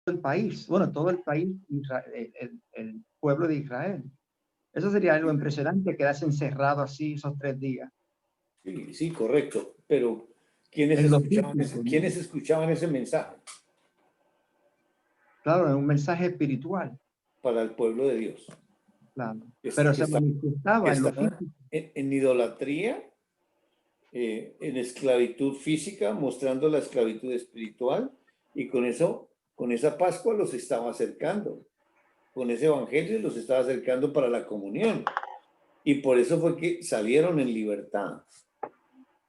el país, bueno, todo el país, el pueblo de Israel. Eso sería algo impresionante, quedarse encerrado así esos 3 días. Sí, sí, correcto. Pero ¿quiénes En lo escuchaban físico, ¿no? ¿quiénes escuchaban ese mensaje? Claro, es un mensaje espiritual, Para el pueblo de Dios. claro. Que Pero se está, manifestaba en lo estaba físico. en idolatría, en esclavitud física, mostrando la esclavitud espiritual, y con esa Pascua los estaba acercando. Con ese evangelio los estaba acercando para la comunión. Y por eso fue que salieron en libertad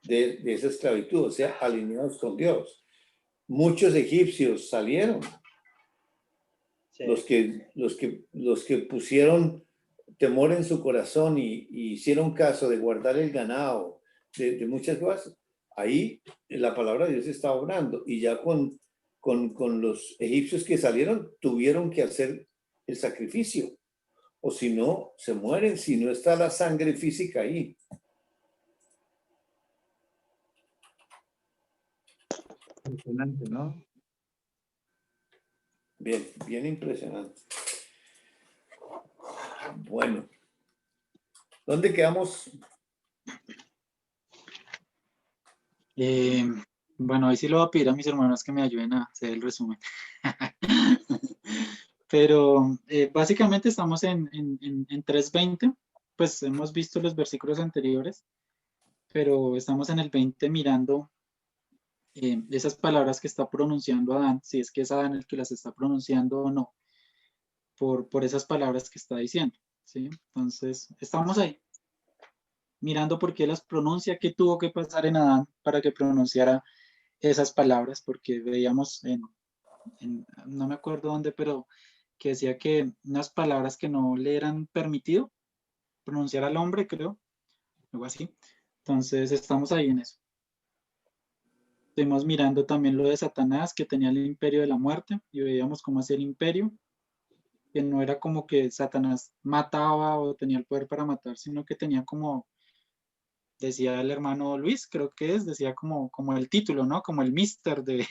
de esa esclavitud, o sea, alineados con Dios. Muchos egipcios salieron, Sí. los que pusieron temor en su corazón y hicieron caso de guardar el ganado, de muchas cosas. Ahí la palabra de Dios está obrando, y ya con los egipcios que salieron tuvieron que hacer el sacrificio, o si no, se mueren, si no está la sangre física ahí. Impresionante, ¿no? Bien, bien impresionante. Bueno, ¿dónde quedamos? Bueno, hoy sí lo voy a pedir a mis hermanos que me ayuden a hacer el resumen. Pero básicamente estamos en 3:20, pues hemos visto los versículos anteriores, pero estamos en el 20 mirando esas palabras que está pronunciando Adán, si es que es Adán el que las está pronunciando o no, por esas palabras que está diciendo, ¿sí? Entonces, estamos ahí, mirando por qué las pronuncia, qué tuvo que pasar en Adán para que pronunciara esas palabras, porque veíamos no me acuerdo dónde, pero que decía que unas palabras que no le eran permitido pronunciar al hombre, creo, algo así. Entonces, estamos ahí en eso. Estuvimos mirando también lo de Satanás, que tenía el imperio de la muerte, y veíamos cómo hacía el imperio, que no era como que Satanás mataba o tenía el poder para matar, sino que tenía como, decía el hermano Luis, creo que decía como el título, ¿no? Como el mister de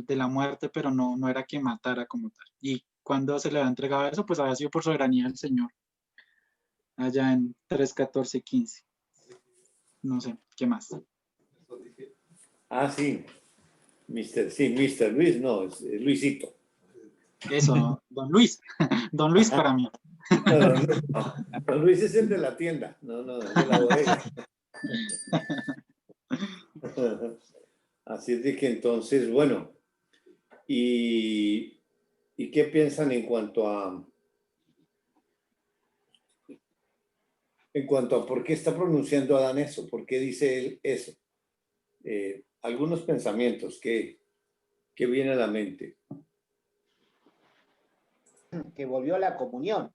la muerte, pero no era que matara como tal. Y cuando se le había entregado eso, pues había sido por soberanía del Señor, allá en 3:14-15. No sé, ¿qué más? Ah, sí, Mr. Luis, no, es Luisito. Eso, don Luis, don Luis para mí. Don Luis es el de la tienda, no, el de la bodega. Así es de que entonces, bueno, ¿y qué piensan en cuanto a por qué está pronunciando Adán eso? ¿Por qué dice él eso? Algunos pensamientos que vienen a la mente. Que volvió a la comunión.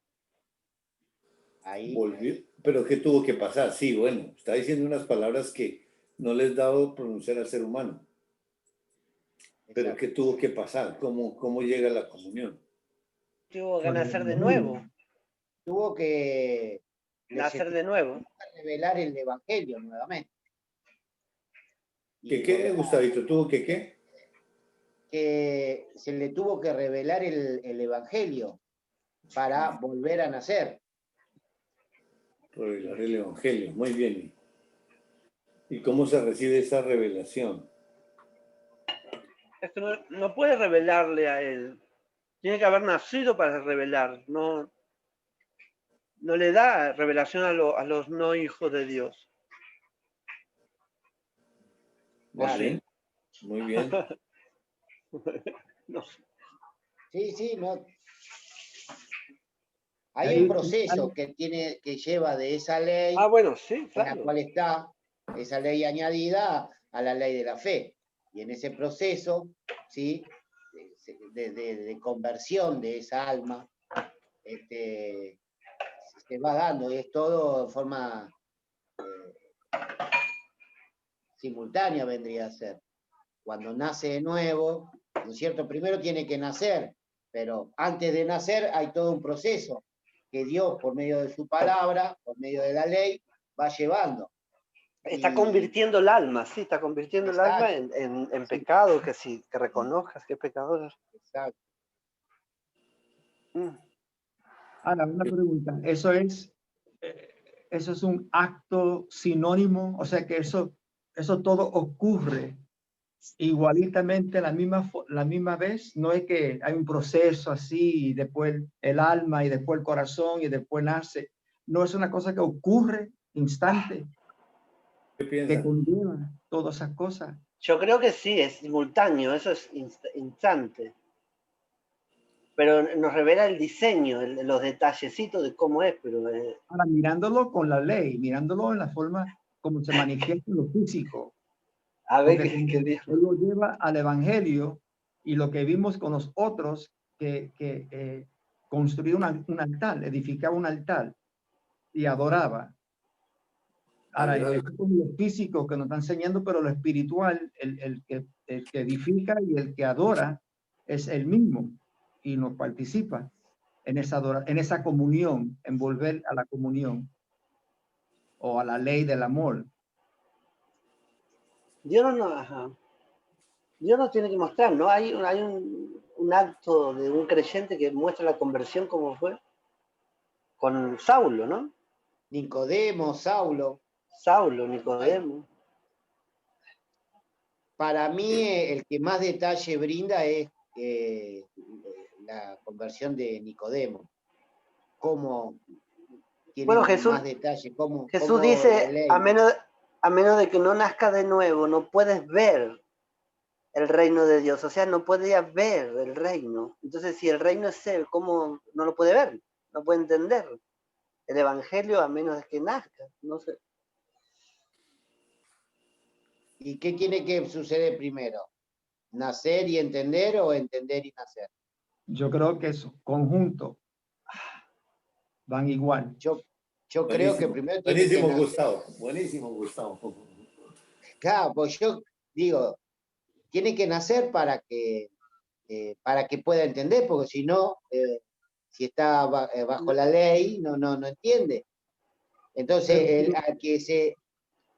Ahí. Volvió, pero ¿qué tuvo que pasar? Sí, bueno, está diciendo unas palabras que no les dado pronunciar al ser humano. Pero Exacto. ¿qué tuvo que pasar? ¿Cómo llega la comunión? Tuvo que nacer de nuevo. Tuvo que nacer de nuevo. Revelar el evangelio nuevamente. ¿Qué, Gustavito? ¿Tuvo que qué? Que se le tuvo que revelar el evangelio para volver a nacer. Revelar el evangelio, muy bien. ¿Y cómo se recibe esa revelación? Es que no puede revelarle a él. Tiene que haber nacido para revelar. No le da revelación a los no hijos de Dios. Muy bien. Muy bien. No. Sí, no. Hay un proceso que lleva de esa ley, bueno, sí, claro, en la cual está esa ley añadida a la ley de la fe. Y en ese proceso, ¿sí? de conversión de esa alma, se va dando, y es todo de forma simultánea, vendría a ser. Cuando nace de nuevo, ¿no es cierto? Primero tiene que nacer, pero antes de nacer hay todo un proceso que Dios, por medio de su palabra, por medio de la ley, va llevando. Está Y- convirtiendo el alma, sí, está convirtiendo el alma en pecado, que sí, que reconozcas que es pecador. Exacto. Mm. Ahora, una pregunta. Eso es un acto sinónimo, o sea que eso todo ocurre igualitamente la misma vez. No es que hay un proceso así y después el alma y después el corazón y después nace. No es una cosa que ocurre instante, ¿Qué que piensa? conlleva todas esas cosas. Yo creo que sí, es simultáneo, eso es instante. Pero nos revela el diseño, los detallecitos de cómo es, pero Ahora, mirándolo con la ley, mirándolo en la forma como se manifiesta en lo físico, a ver porque qué él dijo. lo lleva al evangelio y lo que vimos con los otros que construía un altar, edificaba un altar y adoraba. Ahora, es como lo físico que nos está enseñando, pero lo espiritual, el que edifica y el que adora es el mismo y nos participa en esa comunión, en volver a la comunión o a la ley del amor. Dios no, ajá. Dios nos tiene que mostrar, ¿no? Hay un acto de un creyente que muestra la conversión como fue con Saulo, ¿no? Nicodemo, Saulo. Saulo, Nicodemo. Para mí, el que más detalle brinda es la conversión de Nicodemo. Cómo tiene Bueno, Jesús, más detalle, cómo la dice, ley. a menos de que no nazca de nuevo, no puedes ver el reino de Dios. O sea, no podías ver el reino. Entonces, si el reino es Él, ¿cómo no lo puede ver? No puede entender el evangelio a menos de que nazca. No sé. ¿Y qué tiene que suceder primero? ¿Nacer y entender o entender y nacer? Yo creo que es conjunto, van igual. Yo creo que primero tiene que Buenísimo, nacer. Gustavo. Buenísimo, Gustavo. Claro, pues yo digo, tiene que nacer para que pueda entender, porque si no, si está bajo la ley, no entiende. Entonces,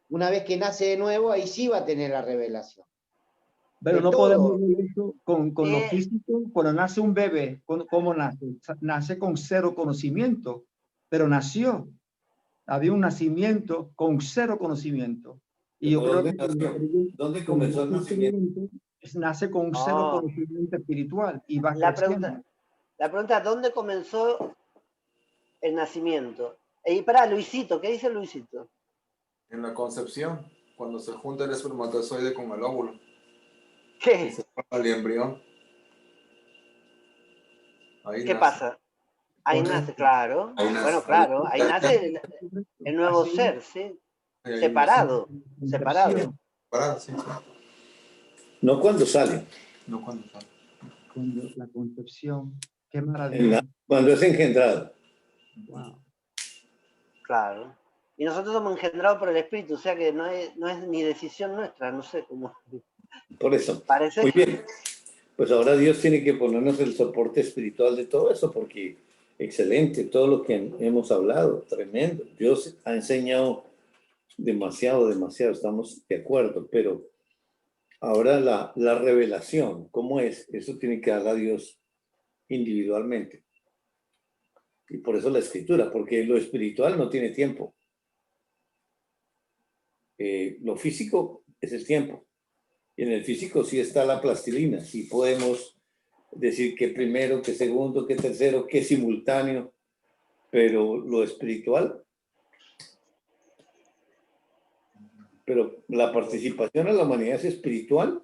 una vez que nace de nuevo, ahí sí va a tener la revelación. Pero De no podemos todo. ver eso con lo físico. Cuando nace un bebé, ¿cómo nace? Nace con cero conocimiento, pero nació. Había un nacimiento con cero conocimiento. Y yo creo ¿Dónde que nació? ¿Dónde cuando comenzó el nace un nacimiento? creyente, nace con cero Oh, conocimiento espiritual y va la creciendo. pregunta, ¿dónde comenzó el nacimiento? Y para Luisito, ¿qué dice Luisito? En la concepción, cuando se junta el espermatozoide con el óvulo y ¿Qué? se forma el embrión, ahí ¿Qué nace. pasa? Ahí nace, Correcto. claro. Ahí nace. Bueno, claro, ahí nace el nuevo Así, ser, ¿sí? Ahí nace. Separado, separado. concepción, Parado, sí, sí. No cuando sale, No cuando sale. cuando la concepción, qué maravilla. cuando es engendrado. Wow. Claro. Y nosotros somos engendrados por el Espíritu, o sea que no es ni decisión nuestra, no sé cómo. Por eso. Parece. Muy bien. Pues ahora Dios tiene que ponernos el soporte espiritual de todo eso, porque excelente, todo lo que hemos hablado, tremendo. Dios ha enseñado demasiado, estamos de acuerdo, pero ahora la revelación, ¿cómo es? Eso tiene que dar a Dios individualmente. Y por eso la escritura, porque lo espiritual no tiene tiempo. Lo físico es el tiempo. Y en el físico sí está la plastilina, sí podemos decir que primero, que segundo, que tercero, que simultáneo, pero lo espiritual, pero la participación en la humanidad es espiritual,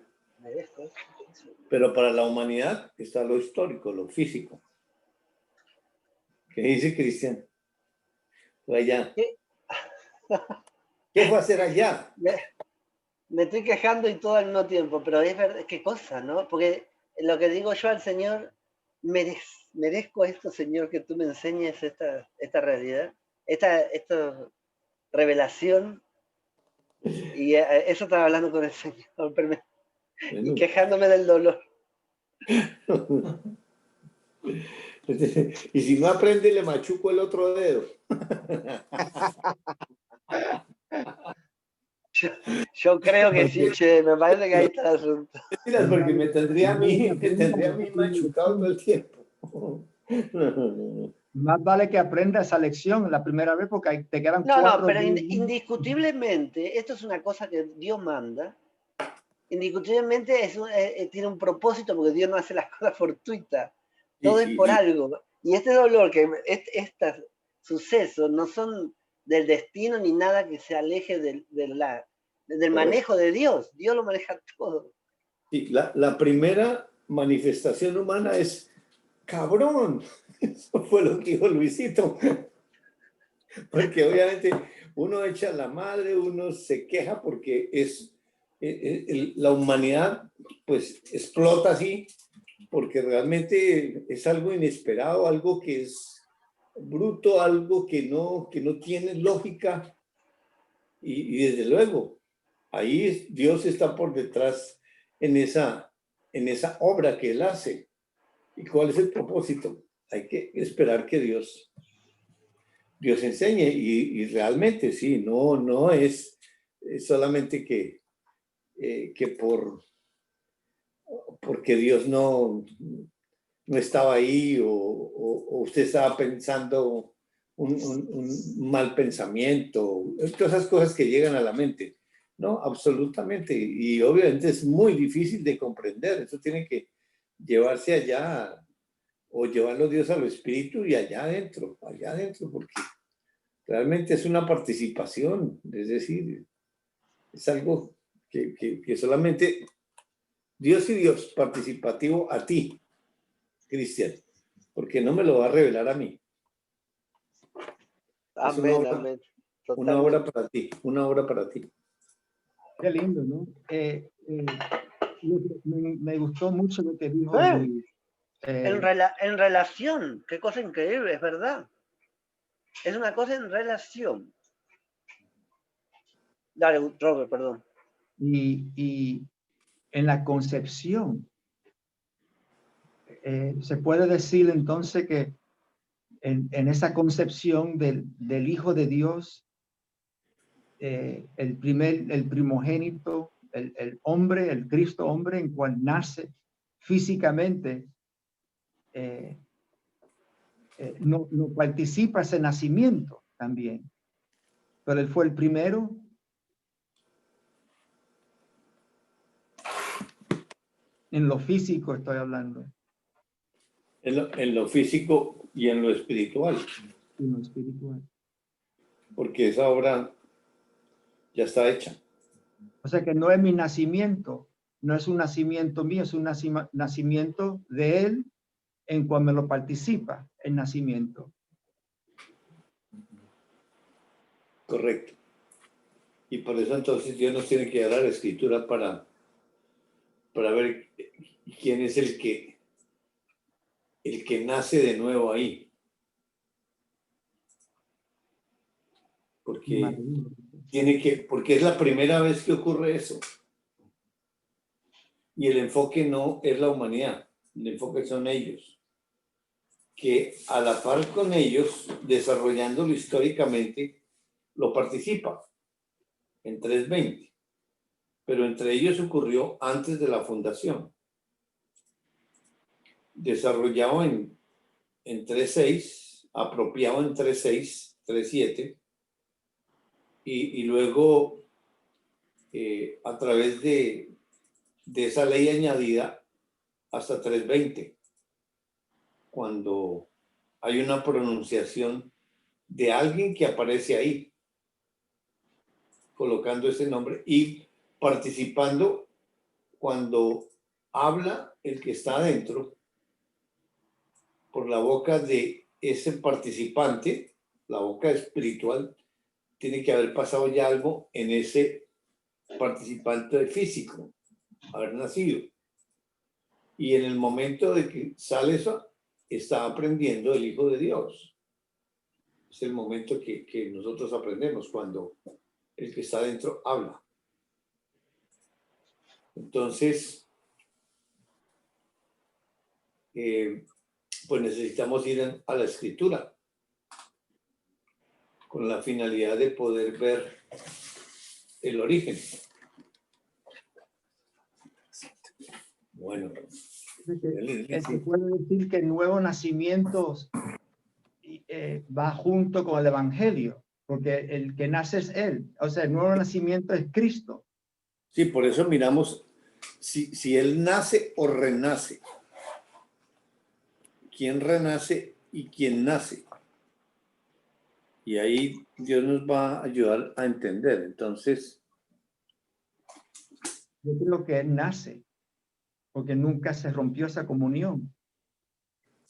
pero para la humanidad está lo histórico, lo físico. ¿Qué dice Cristian? Fue allá. ¿Qué fue a hacer allá? Me estoy quejando y todo al mismo tiempo, pero es verdad, qué cosa, ¿no? Porque lo que digo yo al Señor, merezco esto, Señor, que tú me enseñes esta realidad, esta revelación. Y eso estaba hablando con el Señor, y quejándome del dolor. Y si no aprende, le machuco el otro dedo. Yo creo que sí, che, me parece que ahí está el asunto. Mira, porque me tendría a mí machucado todo el tiempo. No. Más vale que aprenda esa lección la primera vez porque te quedan No, 4 pero días. indiscutiblemente, esto es una cosa que Dios manda. Indiscutiblemente tiene un propósito porque Dios no hace las cosas fortuitas. Todo es por algo. Y este dolor, estos sucesos no son del destino ni nada que se aleje del manejo de Dios. Dios lo maneja todo. Sí, la primera manifestación humana es cabrón. Eso fue lo que dijo Luisito. Porque obviamente uno echa la madre, uno se queja porque la humanidad pues explota así, porque realmente es algo inesperado, algo que es bruto, algo que no tiene lógica. Y desde luego, ahí Dios está por detrás en esa obra que Él hace. ¿Y cuál es el propósito? Hay que esperar que Dios enseñe y realmente sí, no es solamente que porque Dios no estaba ahí o usted estaba pensando un mal pensamiento, todas esas cosas que llegan a la mente. No, absolutamente. Y obviamente es muy difícil de comprender. Eso tiene que llevarse allá o llevarlo Dios a lo espíritu y allá adentro, porque realmente es una participación, es decir, es algo que solamente Dios y Dios participativo a ti, Cristian, porque no me lo va a revelar a mí. Amén, amén. Una obra para ti, una obra para ti. Qué lindo, ¿no? Me gustó mucho lo que dijo Luis. En relación, qué cosa increíble, es verdad. Es una cosa en relación. Dale, Robert, perdón. Y en la concepción, se puede decir entonces que en esa concepción del Hijo de Dios, el primogénito, el hombre, el Cristo hombre, en cual nace físicamente, no participa ese nacimiento también, pero él fue el primero. En lo físico estoy hablando. En lo físico y en lo espiritual. En lo espiritual. Porque esa obra ya está hecha. O sea que no es mi nacimiento, no es un nacimiento mío, es un nacimiento de él en cual me lo participa el nacimiento. Correcto. Y por eso entonces Dios nos tiene que dar la escritura para ver quién es el que nace de nuevo ahí. Porque porque es la primera vez que ocurre eso. Y el enfoque no es la humanidad, el enfoque son ellos. Que a la par con ellos, desarrollándolo históricamente, lo participa en 3:20. Pero entre ellos ocurrió antes de la fundación. Desarrollado en 3:6, apropiado en 3:6, 3:7, y luego a través de esa ley añadida hasta 3:20, cuando hay una pronunciación de alguien que aparece ahí, colocando ese nombre y participando cuando habla el que está adentro por la boca de ese participante, la boca espiritual. Tiene que haber pasado ya algo en ese participante físico, haber nacido. Y en el momento de que sale eso, está aprendiendo el Hijo de Dios. Es el momento que nosotros aprendemos cuando el que está dentro habla. Entonces, pues necesitamos ir a la Escritura con la finalidad de poder ver el origen. Bueno. Se puede decir que el nuevo nacimiento va junto con el evangelio, porque el que nace es él. O sea, el nuevo nacimiento es Cristo. Sí, por eso miramos si él nace o renace. ¿Quién renace y quién nace? Y ahí Dios nos va a ayudar a entender. Entonces, Yo creo que él nace, porque nunca se rompió esa comunión.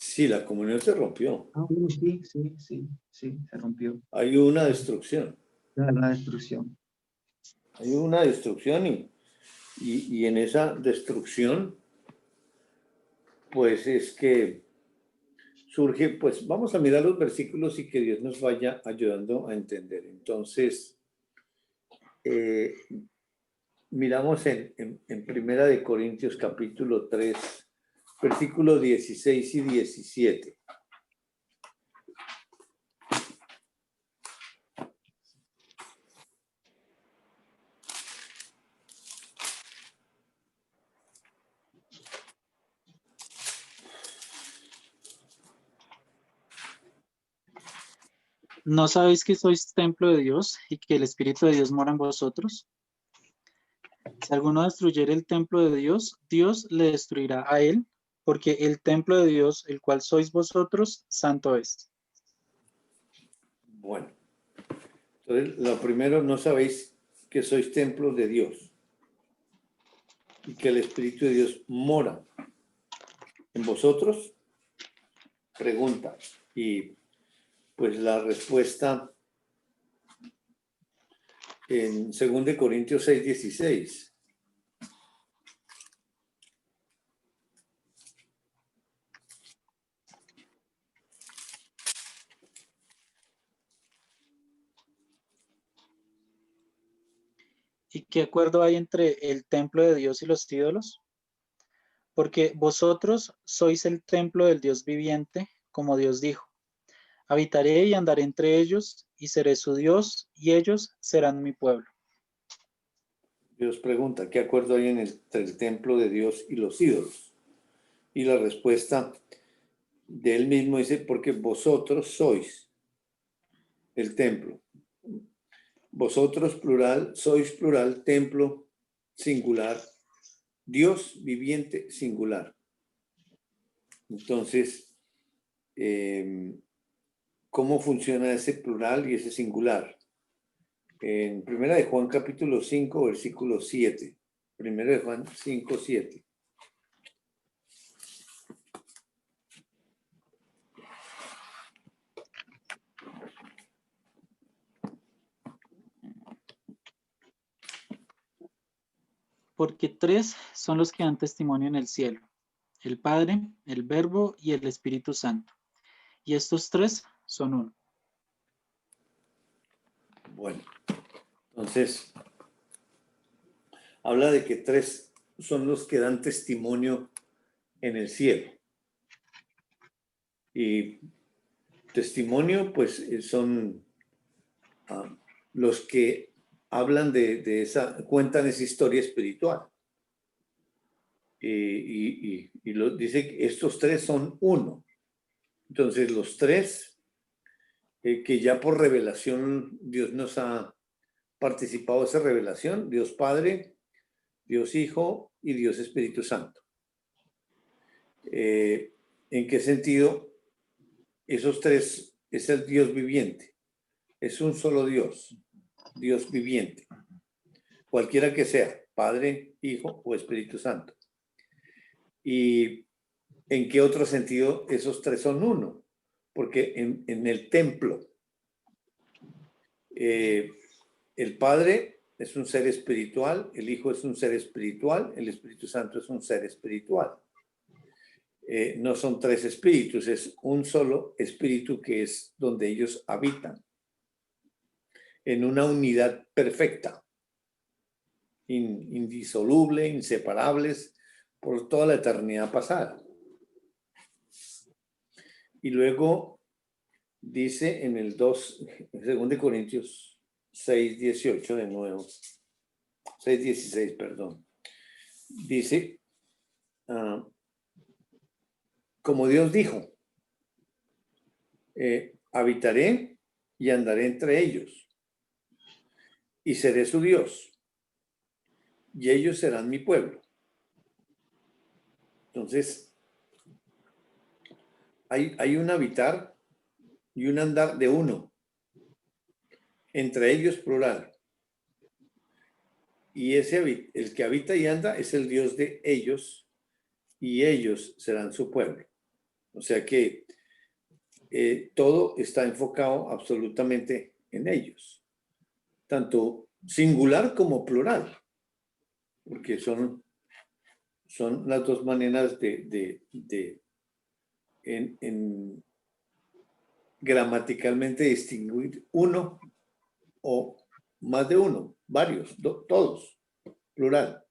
sí, la comunión se rompió. Ah, bueno, sí, se rompió. Hay una destrucción. La destrucción. Hay una destrucción y en esa destrucción, pues es que surge, pues vamos a mirar los versículos y que Dios nos vaya ayudando a entender. Entonces, miramos en Primera de Corintios capítulo 3, versículos 16 y 17. ¿No sabéis que sois templo de Dios y que el Espíritu de Dios mora en vosotros? Si alguno destruyere el templo de Dios, Dios le destruirá a él, porque el templo de Dios, el cual sois vosotros, santo es. Bueno, entonces lo primero, no sabéis que sois templos de Dios y que el Espíritu de Dios mora en vosotros. Pregunta. Y pues la respuesta en 2 Corintios 6, 16. ¿Y qué acuerdo hay entre el templo de Dios y los ídolos? Porque vosotros sois el templo del Dios viviente, como Dios dijo. Habitaré y andaré entre ellos, y seré su Dios, y ellos serán mi pueblo. Dios pregunta, ¿qué acuerdo hay entre el templo de Dios y los ídolos? Y la respuesta de él mismo dice, porque vosotros sois el templo. Vosotros plural, sois plural, templo singular, Dios viviente singular. Entonces, ¿cómo funciona ese plural y ese singular? En Primera de Juan capítulo 5, versículo 7. Primera de Juan 5, 7. Porque tres son los que dan testimonio en el cielo: el Padre, el Verbo y el Espíritu Santo. Y estos tres son uno. Bueno, entonces, habla de que tres son los que dan testimonio en el cielo. Y testimonio, pues, son los que hablan de esa, cuentan esa historia espiritual. Y dice que estos tres son uno. Entonces, los tres, que ya por revelación Dios nos ha participado de esa revelación, Dios Padre, Dios Hijo y Dios Espíritu Santo. ¿En qué sentido? Esos tres es el Dios viviente. Es un solo Dios, Dios viviente. Cualquiera que sea, Padre, Hijo o Espíritu Santo. ¿Y en qué otro sentido esos tres son uno? Porque en el templo, el Padre es un ser espiritual, el Hijo es un ser espiritual, el Espíritu Santo es un ser espiritual. No son tres espíritus, es un solo espíritu que es donde ellos habitan, en una unidad perfecta, indisoluble, inseparables por toda la eternidad pasada. Y luego dice en el 2 Corintios 6, 18 de nuevo. 6:16, perdón. Dice, como Dios dijo, habitaré y andaré entre ellos, y seré su Dios, y ellos serán mi pueblo. Entonces, hay un habitar y un andar de uno, entre ellos plural. Y el que habita y anda es el Dios de ellos, y ellos serán su pueblo. O sea que todo está enfocado absolutamente en ellos, tanto singular como plural, porque son las dos maneras en gramaticalmente distinguir uno o más de uno, varios, todos, plural.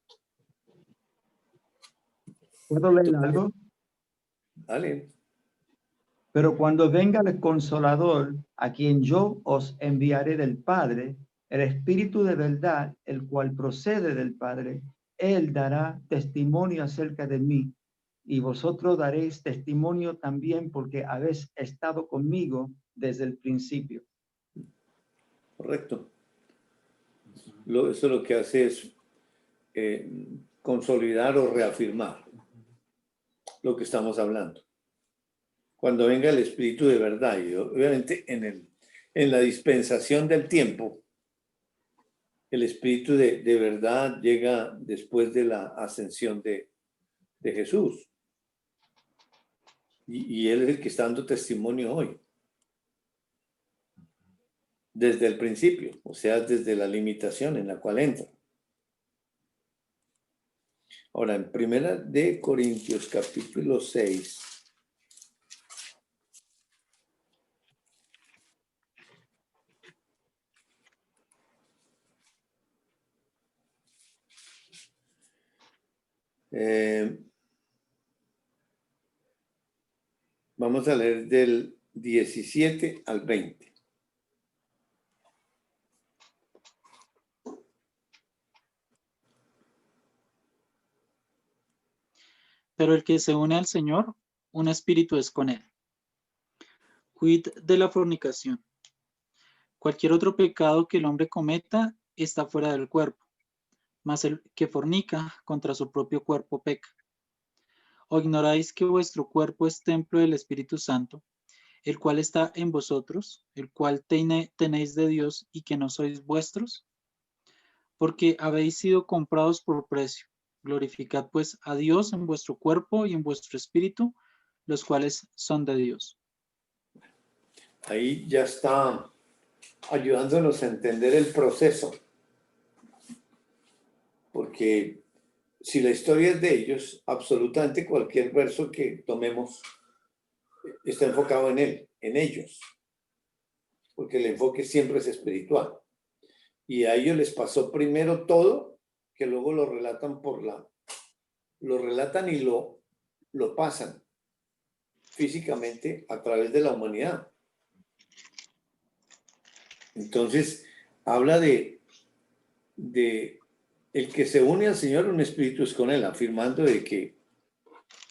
¿Puedo leer algo? ¿Vale? Pero cuando venga el Consolador, a quien yo os enviaré del Padre, el Espíritu de verdad, el cual procede del Padre, él dará testimonio acerca de mí, y vosotros daréis testimonio también porque habéis estado conmigo desde el principio. Correcto. Eso lo que hace es consolidar o reafirmar lo que estamos hablando. Cuando venga el Espíritu de verdad, y obviamente en la dispensación del tiempo, el Espíritu de verdad llega después de la ascensión de Jesús. Y Él es el que está dando testimonio hoy. Desde el principio, o sea, desde la limitación en la cual entra. Ahora, en 1 Corintios capítulo 6, vamos a leer del 17 al 20. Pero el que se une al Señor, un espíritu es con él. Huid de la fornicación. Cualquier otro pecado que el hombre cometa está fuera del cuerpo, mas el que fornica contra su propio cuerpo peca. ¿O ignoráis que vuestro cuerpo es templo del Espíritu Santo, el cual está en vosotros, el cual tenéis de Dios y que no sois vuestros? Porque habéis sido comprados por precio. Glorificad pues a Dios en vuestro cuerpo y en vuestro espíritu, los cuales son de Dios. Ahí ya está ayudándonos a entender el proceso. Porque si la historia es de ellos, absolutamente cualquier verso que tomemos está enfocado en él, en ellos. Porque el enfoque siempre es espiritual. Y a ellos les pasó primero todo, que luego lo relatan lo relatan y lo pasan físicamente a través de la humanidad. Entonces, habla de el que se une al Señor, un espíritu es con él, afirmando de que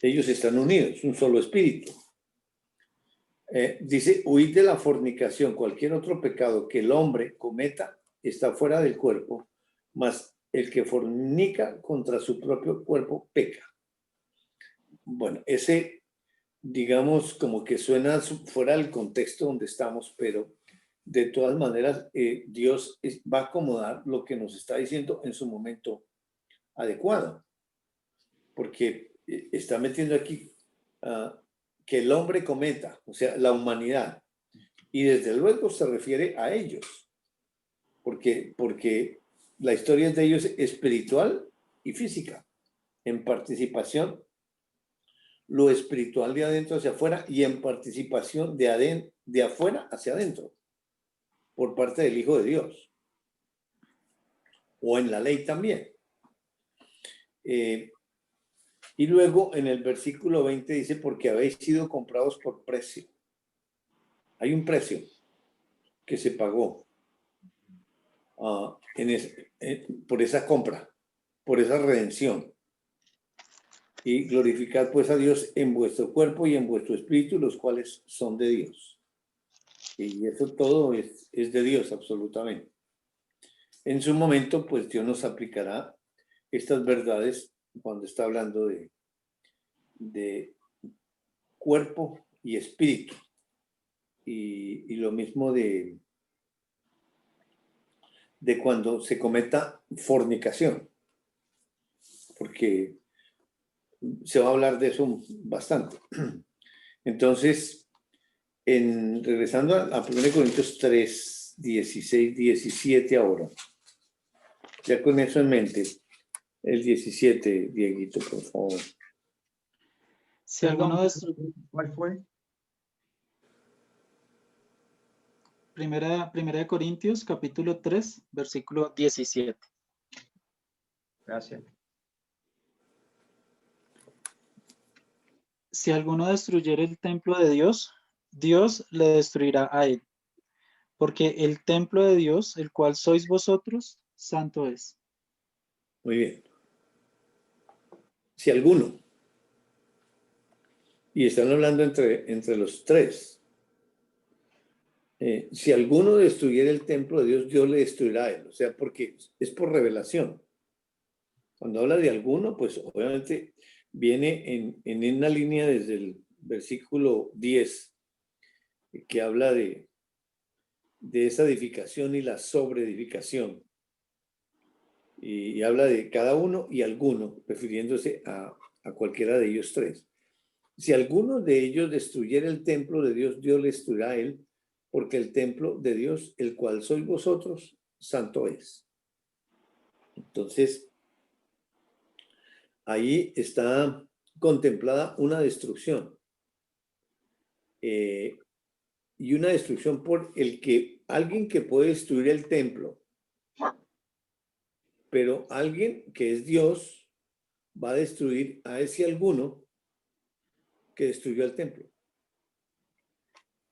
ellos están unidos, un solo espíritu. Dice, huid de la fornicación, cualquier otro pecado que el hombre cometa está fuera del cuerpo, mas el que fornica contra su propio cuerpo peca. Bueno, ese, digamos, como que suena fuera del contexto donde estamos, pero de todas maneras, Dios va a acomodar lo que nos está diciendo en su momento adecuado, porque está metiendo aquí que el hombre cometa, o sea, la humanidad, y desde luego se refiere a ellos, porque la historia es de ellos espiritual y física, en participación, lo espiritual de adentro hacia afuera y en participación de afuera hacia adentro, por parte del Hijo de Dios, o en la ley también. Y luego en el versículo 20 dice, porque habéis sido comprados por precio. Hay un precio que se pagó. por esa compra, por esa redención. Y glorificad pues a Dios en vuestro cuerpo y en vuestro espíritu, los cuales son de Dios. Y eso todo es de Dios, absolutamente. En su momento, pues Dios nos aplicará estas verdades cuando está hablando de cuerpo y espíritu. Y lo mismo de cuando se cometa fornicación, porque se va a hablar de eso bastante. Entonces, regresando a 1 Corintios 3, 16, 17 ahora, ya con eso en mente, el 17, Dieguito, por favor. Si alguno de ¿Cuál fue? Primera de Corintios, capítulo 3, versículo 17. Gracias. Si alguno destruyere el templo de Dios, Dios le destruirá a él, porque el templo de Dios, el cual sois vosotros, santo es. Muy bien. Si alguno, y están hablando entre los tres, si alguno destruyera el templo de Dios, Dios le destruirá a él. O sea, porque es por revelación. Cuando habla de alguno, pues obviamente viene en una línea desde el versículo 10, que habla de esa edificación y la sobreedificación. Y habla de cada uno y alguno, refiriéndose a cualquiera de ellos tres. Si alguno de ellos destruyera el templo de Dios, Dios le destruirá a él, porque el templo de Dios, el cual sois vosotros, santo es. Entonces, ahí está contemplada una destrucción. Y una destrucción por alguien que puede destruir el templo, pero alguien que es Dios va a destruir a ese alguno que destruyó el templo.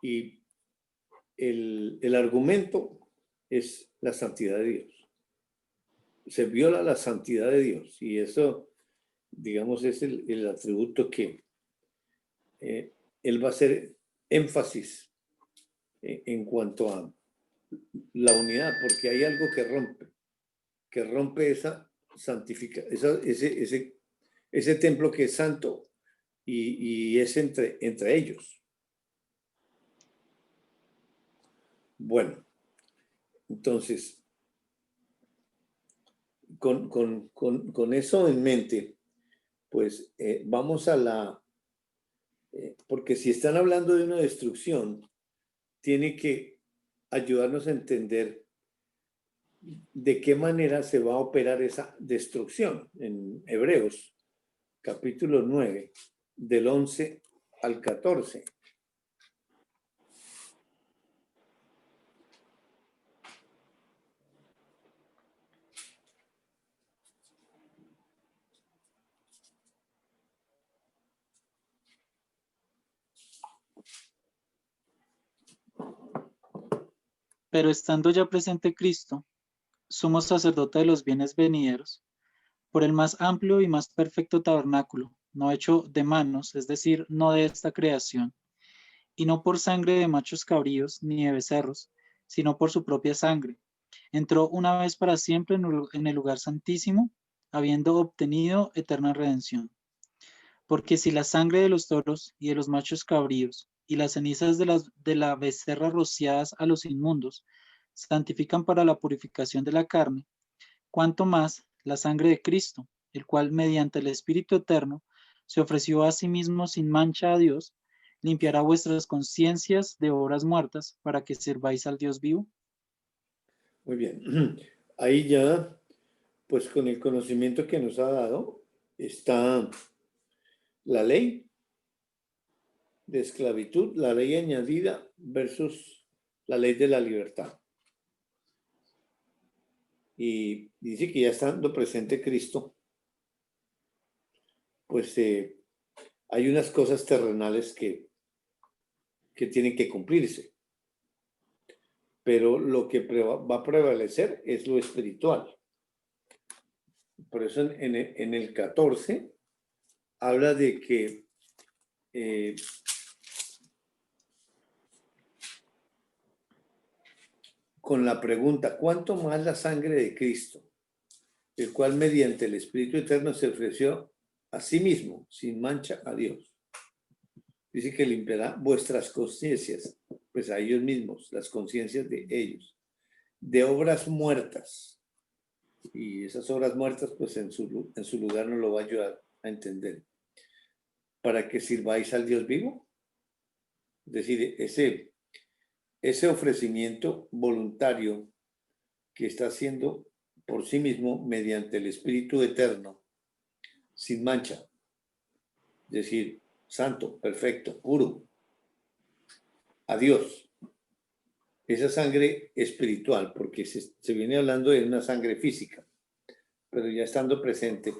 Y el argumento es la santidad de Dios. Se viola la santidad de Dios y eso, digamos, es el atributo que él va a hacer énfasis en cuanto a la unidad, porque hay algo que rompe esa santificación, ese templo que es santo y es entre ellos. Bueno, entonces, con eso en mente, pues vamos a porque si están hablando de una destrucción, tiene que ayudarnos a entender de qué manera se va a operar esa destrucción. En Hebreos, capítulo 9, del 11 al 14. Pero estando ya presente Cristo, somos sacerdote de los bienes venideros, por el más amplio y más perfecto tabernáculo, no hecho de manos, es decir, no de esta creación, y no por sangre de machos cabríos ni de becerros, sino por su propia sangre. Entró una vez para siempre en el lugar santísimo, habiendo obtenido eterna redención. Porque si la sangre de los toros y de los machos cabríos y las cenizas de la becerra rociadas a los inmundos santifican para la purificación de la carne, cuánto más la sangre de Cristo, el cual mediante el Espíritu Eterno se ofreció a sí mismo sin mancha a Dios, limpiará vuestras conciencias de obras muertas para que sirváis al Dios vivo. Muy bien. Ahí ya, pues con el conocimiento que nos ha dado, está la ley de esclavitud, la ley añadida versus la ley de la libertad. Y dice que ya estando presente Cristo, pues hay unas cosas terrenales que tienen que cumplirse. pero lo que va a prevalecer es lo espiritual. Por eso en el 14 habla de que con la pregunta, ¿cuánto más la sangre de Cristo, el cual mediante el Espíritu Eterno se ofreció a sí mismo, sin mancha, a Dios? Dice que limpiará vuestras conciencias, pues a ellos mismos, las conciencias de ellos, de obras muertas. Y esas obras muertas, pues en su lugar nos lo va a ayudar a entender. Para que sirváis al Dios vivo. Es decir, ese ofrecimiento voluntario que está haciendo por sí mismo mediante el Espíritu Eterno, sin mancha. Es decir, santo, perfecto, puro. A Dios. Esa sangre espiritual, porque se viene hablando de una sangre física, pero ya estando presente.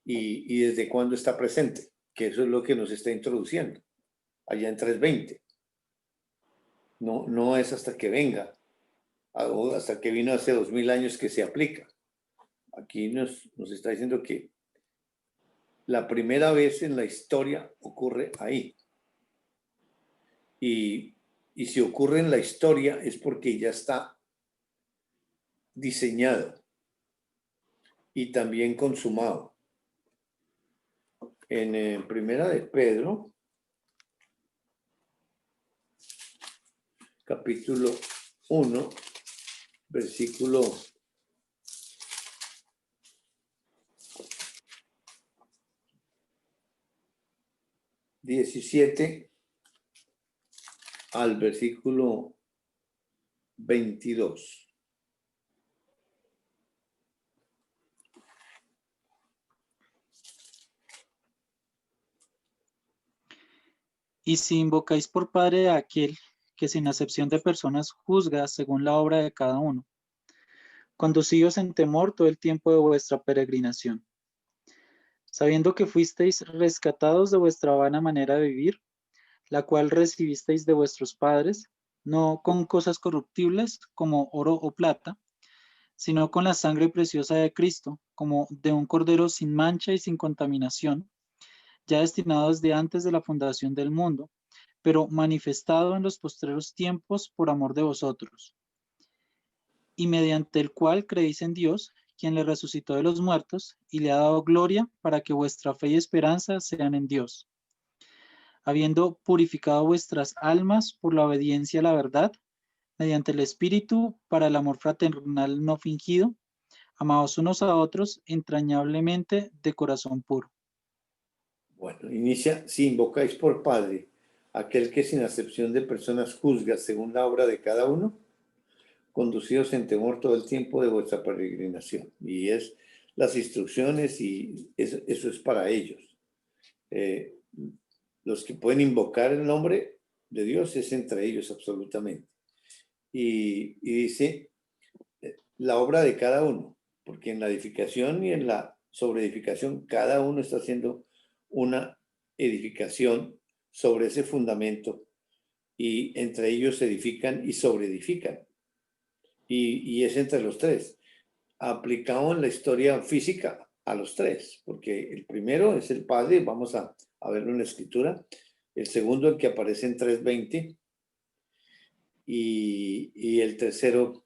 ¿Y desde cuándo está presente? Que eso es lo que nos está introduciendo, allá en 3:20. No es hasta que venga, hasta que vino hace 2000 años que se aplica. Aquí nos está diciendo que la primera vez en la historia ocurre ahí. Y si ocurre en la historia es porque ya está diseñado y también consumado. En Primera de Pedro, capítulo 1, versículo 17 al versículo 22. Y si invocáis por Padre a aquel que sin acepción de personas juzga según la obra de cada uno, conducíos en temor todo el tiempo de vuestra peregrinación, sabiendo que fuisteis rescatados de vuestra vana manera de vivir, la cual recibisteis de vuestros padres, no con cosas corruptibles como oro o plata, sino con la sangre preciosa de Cristo, como de un cordero sin mancha y sin contaminación, ya destinado desde antes de la fundación del mundo, pero manifestado en los postreros tiempos por amor de vosotros, y mediante el cual creéis en Dios, quien le resucitó de los muertos y le ha dado gloria para que vuestra fe y esperanza sean en Dios, habiendo purificado vuestras almas por la obediencia a la verdad, mediante el Espíritu, para el amor fraternal no fingido, amados unos a otros entrañablemente de corazón puro. Bueno, inicia, si invocáis por Padre, aquel que sin acepción de personas juzga según la obra de cada uno, conducidos en temor todo el tiempo de vuestra peregrinación. Y es las instrucciones y eso es para ellos. Los que pueden invocar el nombre de Dios es entre ellos absolutamente. Y dice la obra de cada uno, porque en la edificación y en la sobreedificación cada uno está haciendo una edificación sobre ese fundamento y entre ellos se edifican y sobreedifican. Y es entre los tres, aplicado en la historia física a los tres, porque el primero es el Padre, vamos a verlo en la Escritura, el segundo el que aparece en 3:20 y el tercero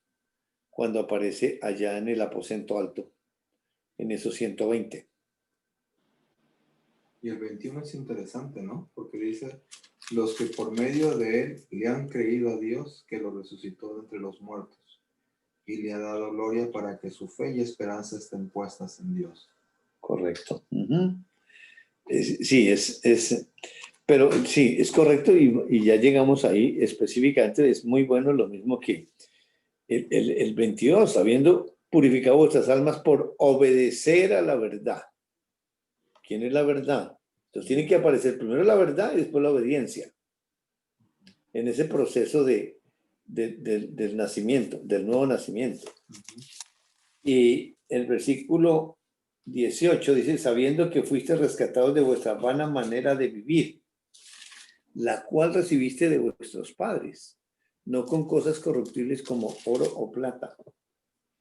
cuando aparece allá en el aposento alto, en esos 120. Y el 21 es interesante, ¿no? Porque dice, los que por medio de él le han creído a Dios que lo resucitó de entre los muertos y le ha dado gloria para que su fe y esperanza estén puestas en Dios. Correcto. Sí, pero sí, es correcto y ya llegamos ahí específicamente, es muy bueno lo mismo que el 22, habiendo purificado vuestras almas por obedecer a la verdad. ¿Quién es la verdad? Entonces tiene que aparecer primero la verdad y después la obediencia. En ese proceso del nacimiento, del nuevo nacimiento. Y el versículo 18 dice, sabiendo que fuiste rescatados de vuestra vana manera de vivir, la cual recibiste de vuestros padres, no con cosas corruptibles como oro o plata.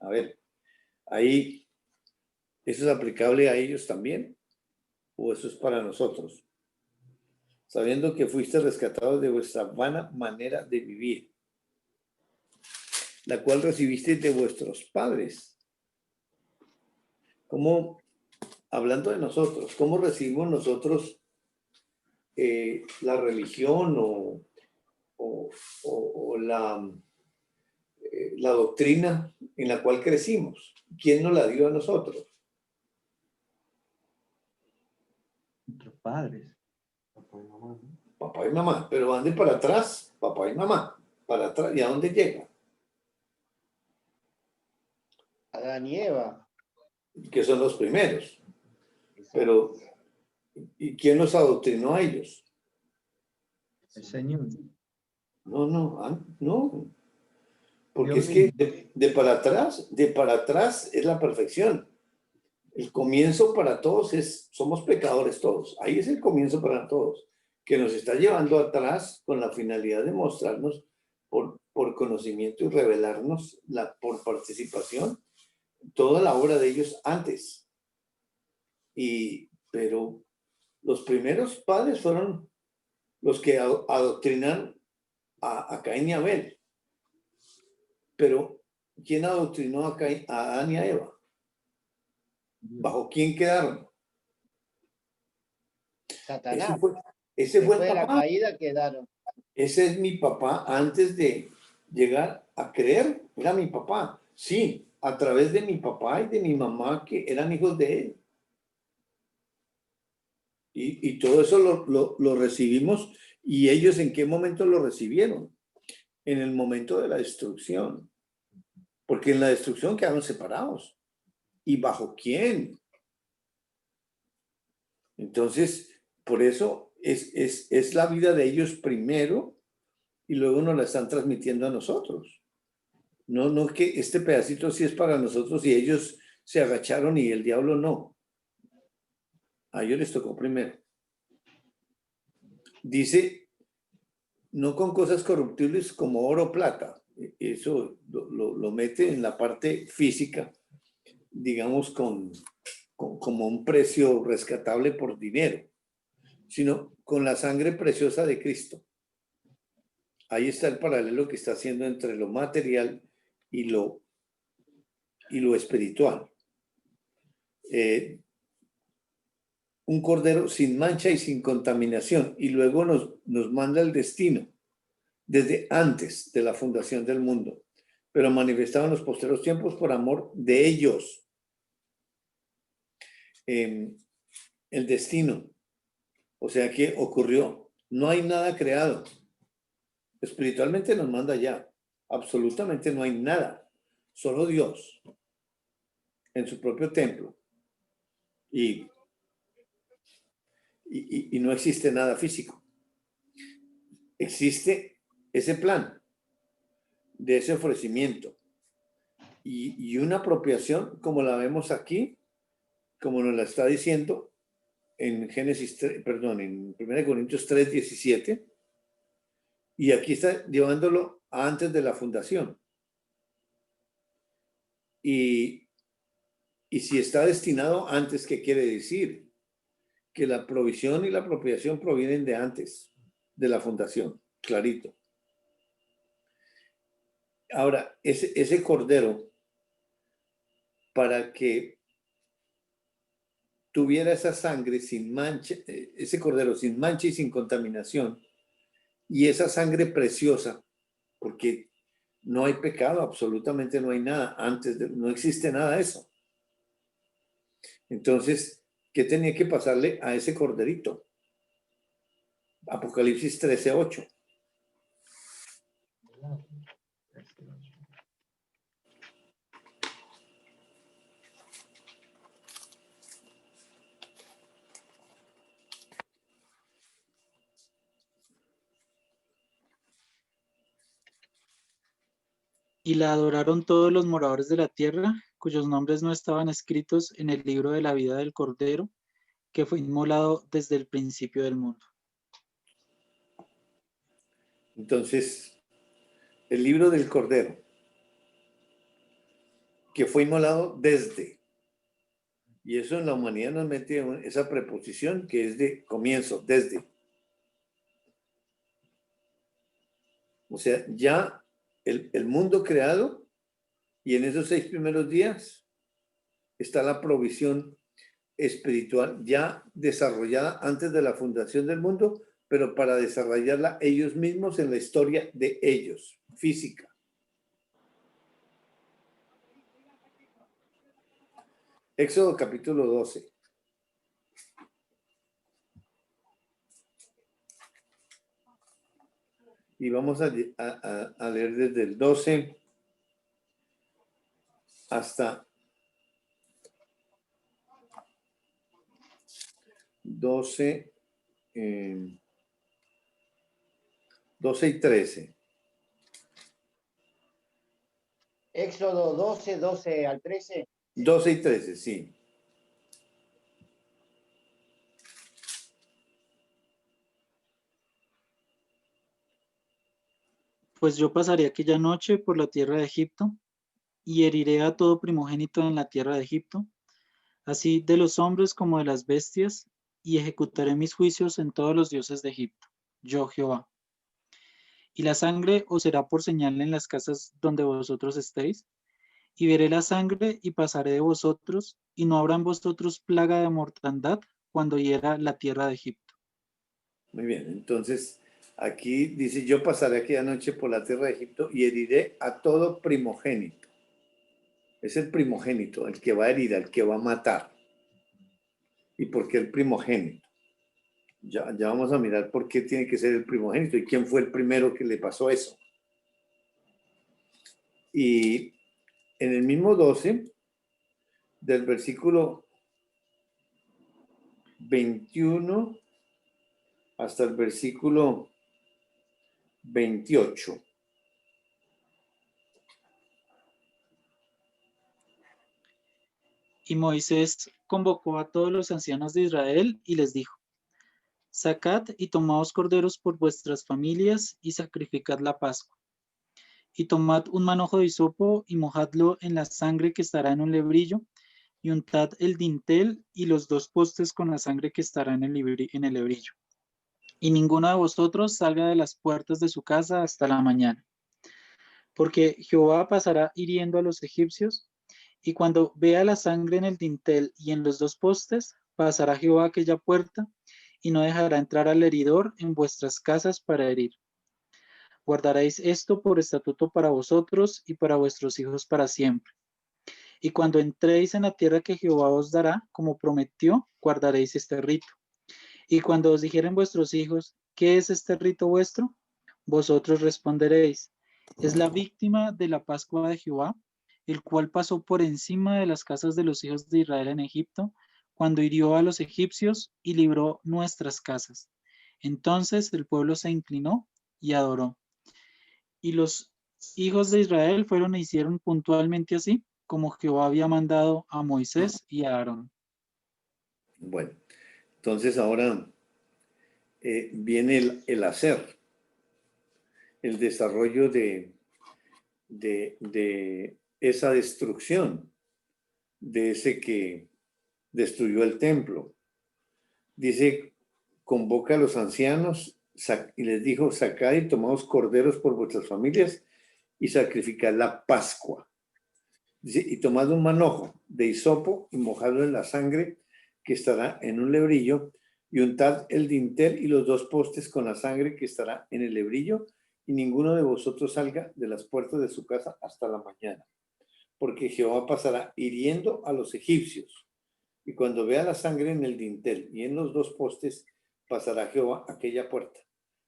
A ver, ahí, ¿eso es aplicable a ellos también? ¿O eso es para nosotros? Sabiendo que fuiste rescatados de vuestra vana manera de vivir, la cual recibisteis de vuestros padres. ¿Cómo, hablando de nosotros, cómo recibimos nosotros la religión o la doctrina en la cual crecimos? ¿Quién nos la dio a nosotros? Nuestros padres. Papá y mamá, ¿no? Papá y mamá, pero van de para atrás, papá y mamá, para atrás, ¿y a dónde llega? Adán y Eva. Que son los primeros. Pero, ¿y quién los adoctrinó a ellos? El Señor. No. Porque Dios es que mismo. de para atrás es la perfección. El comienzo para todos somos pecadores todos. Ahí es el comienzo para todos, que nos está llevando atrás con la finalidad de mostrarnos por conocimiento y revelarnos por participación toda la obra de ellos antes. Pero los primeros padres fueron los que adoctrinan a Caín y a Abel. Pero, ¿quién adoctrinó a Adán y a Eva? ¿Bajo quién quedaron? Satanás. Ese fue el Después de la papá. caída quedaron. Ese es mi papá antes de llegar a creer. Era mi papá. Sí, a través de mi papá y de mi mamá que eran hijos de él. Y todo eso lo recibimos. ¿Y ellos en qué momento lo recibieron? En el momento de la destrucción. Porque en la destrucción quedaron separados. ¿Y bajo quién? Entonces, por eso es la vida de ellos primero y luego nos la están transmitiendo a nosotros. No que este pedacito sí es para nosotros y ellos se agacharon y el diablo no. A ellos les tocó primero. Dice, no con cosas corruptibles como oro o plata. Eso lo mete en la parte física, digamos, como un precio rescatable por dinero, sino con la sangre preciosa de Cristo. Ahí está el paralelo que está haciendo entre lo material y lo espiritual. Un cordero sin mancha y sin contaminación, y luego nos manda el destino desde antes de la fundación del mundo, pero manifestado en los posteros tiempos por amor de ellos. El destino, o sea que ocurrió, no hay nada creado. Espiritualmente nos manda ya, absolutamente no hay nada, solo Dios en su propio templo. Y no existe nada físico. Existe ese plan de ese ofrecimiento y una apropiación como la vemos aquí, como nos la está diciendo en en 1 Corintios 3:17, y aquí está llevándolo a antes de la fundación. Y si está destinado antes, ¿qué quiere decir? Que la provisión y la apropiación provienen de antes de la fundación, clarito. Ahora, ese cordero, para que tuviera esa sangre sin mancha, ese cordero sin mancha y sin contaminación, y esa sangre preciosa, porque no hay pecado, absolutamente no hay nada, no existe nada de eso. Entonces, ¿qué tenía que pasarle a ese corderito? Apocalipsis 13:8. Y la adoraron todos los moradores de la tierra, cuyos nombres no estaban escritos en el libro de la vida del Cordero, que fue inmolado desde el principio del mundo. Entonces, el libro del Cordero, que fue inmolado desde. Y eso en la humanidad nos mete esa preposición que es de comienzo, desde. O sea, ya el mundo creado, y en esos 6 primeros días está la provisión espiritual ya desarrollada antes de la fundación del mundo, pero para desarrollarla ellos mismos en la historia de ellos, física. Éxodo capítulo 12. Y vamos a leer desde el 12 hasta 12 y 13. Éxodo 12, 12 al 13. 12 y 13, sí. Pues yo pasaré aquella noche por la tierra de Egipto y heriré a todo primogénito en la tierra de Egipto, así de los hombres como de las bestias, y ejecutaré mis juicios en todos los dioses de Egipto, yo Jehová. Y la sangre os será por señal en las casas donde vosotros estéis, y veré la sangre y pasaré de vosotros, y no habrá en vosotros plaga de mortandad cuando hiera la tierra de Egipto. Muy bien, entonces aquí dice, yo pasaré aquella noche por la tierra de Egipto y heriré a todo primogénito. Es el primogénito, el que va a herir, el que va a matar. ¿Y por qué el primogénito? Ya vamos a mirar por qué tiene que ser el primogénito y quién fue el primero que le pasó eso. Y en el mismo 12, del versículo 21 hasta el versículo 28. Y Moisés convocó a todos los ancianos de Israel y les dijo: Sacad y tomaos corderos por vuestras familias y sacrificad la Pascua. Y tomad un manojo de hisopo y mojadlo en la sangre que estará en un lebrillo, y untad el dintel y los 2 postes con la sangre que estará en el lebrillo. Y ninguno de vosotros salga de las puertas de su casa hasta la mañana. Porque Jehová pasará hiriendo a los egipcios, y cuando vea la sangre en el dintel y en los 2 postes, pasará Jehová aquella puerta, y no dejará entrar al heridor en vuestras casas para herir. Guardaréis esto por estatuto para vosotros y para vuestros hijos para siempre. Y cuando entréis en la tierra que Jehová os dará, como prometió, guardaréis este rito. Y cuando os dijeren vuestros hijos, ¿qué es este rito vuestro? Vosotros responderéis: es la víctima de la Pascua de Jehová, el cual pasó por encima de las casas de los hijos de Israel en Egipto, cuando hirió a los egipcios y libró nuestras casas. Entonces el pueblo se inclinó y adoró. Y los hijos de Israel fueron e hicieron puntualmente así, como Jehová había mandado a Moisés y a Aarón. Bueno, entonces ahora viene el hacer, el desarrollo de esa destrucción, de ese que destruyó el templo. Dice, convoca a los ancianos y les dijo: sacad y tomaos corderos por vuestras familias y sacrificad la Pascua. Dice, y tomad un manojo de hisopo y mojadlo en la sangre que estará en un lebrillo, y untad el dintel y los 2 postes con la sangre que estará en el lebrillo, y ninguno de vosotros salga de las puertas de su casa hasta la mañana, porque Jehová pasará hiriendo a los egipcios. Y cuando vea la sangre en el dintel y en los 2 postes, pasará Jehová aquella puerta,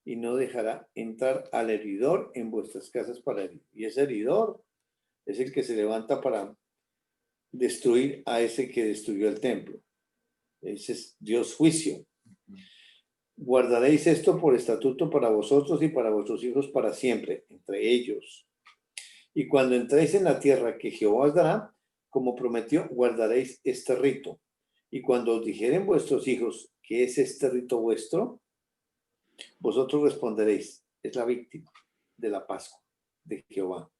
y no dejará entrar al heridor en vuestras casas para herir. Y ese heridor es el que se levanta para destruir a ese que destruyó el templo. Ese es Dios juicio. Guardaréis esto por estatuto para vosotros y para vuestros hijos para siempre, entre ellos. Y cuando entréis en la tierra que Jehová os dará, como prometió, guardaréis este rito. Y cuando os dijeren vuestros hijos, ¿qué es este rito vuestro? Vosotros responderéis: es la víctima de la Pascua. de Jehová,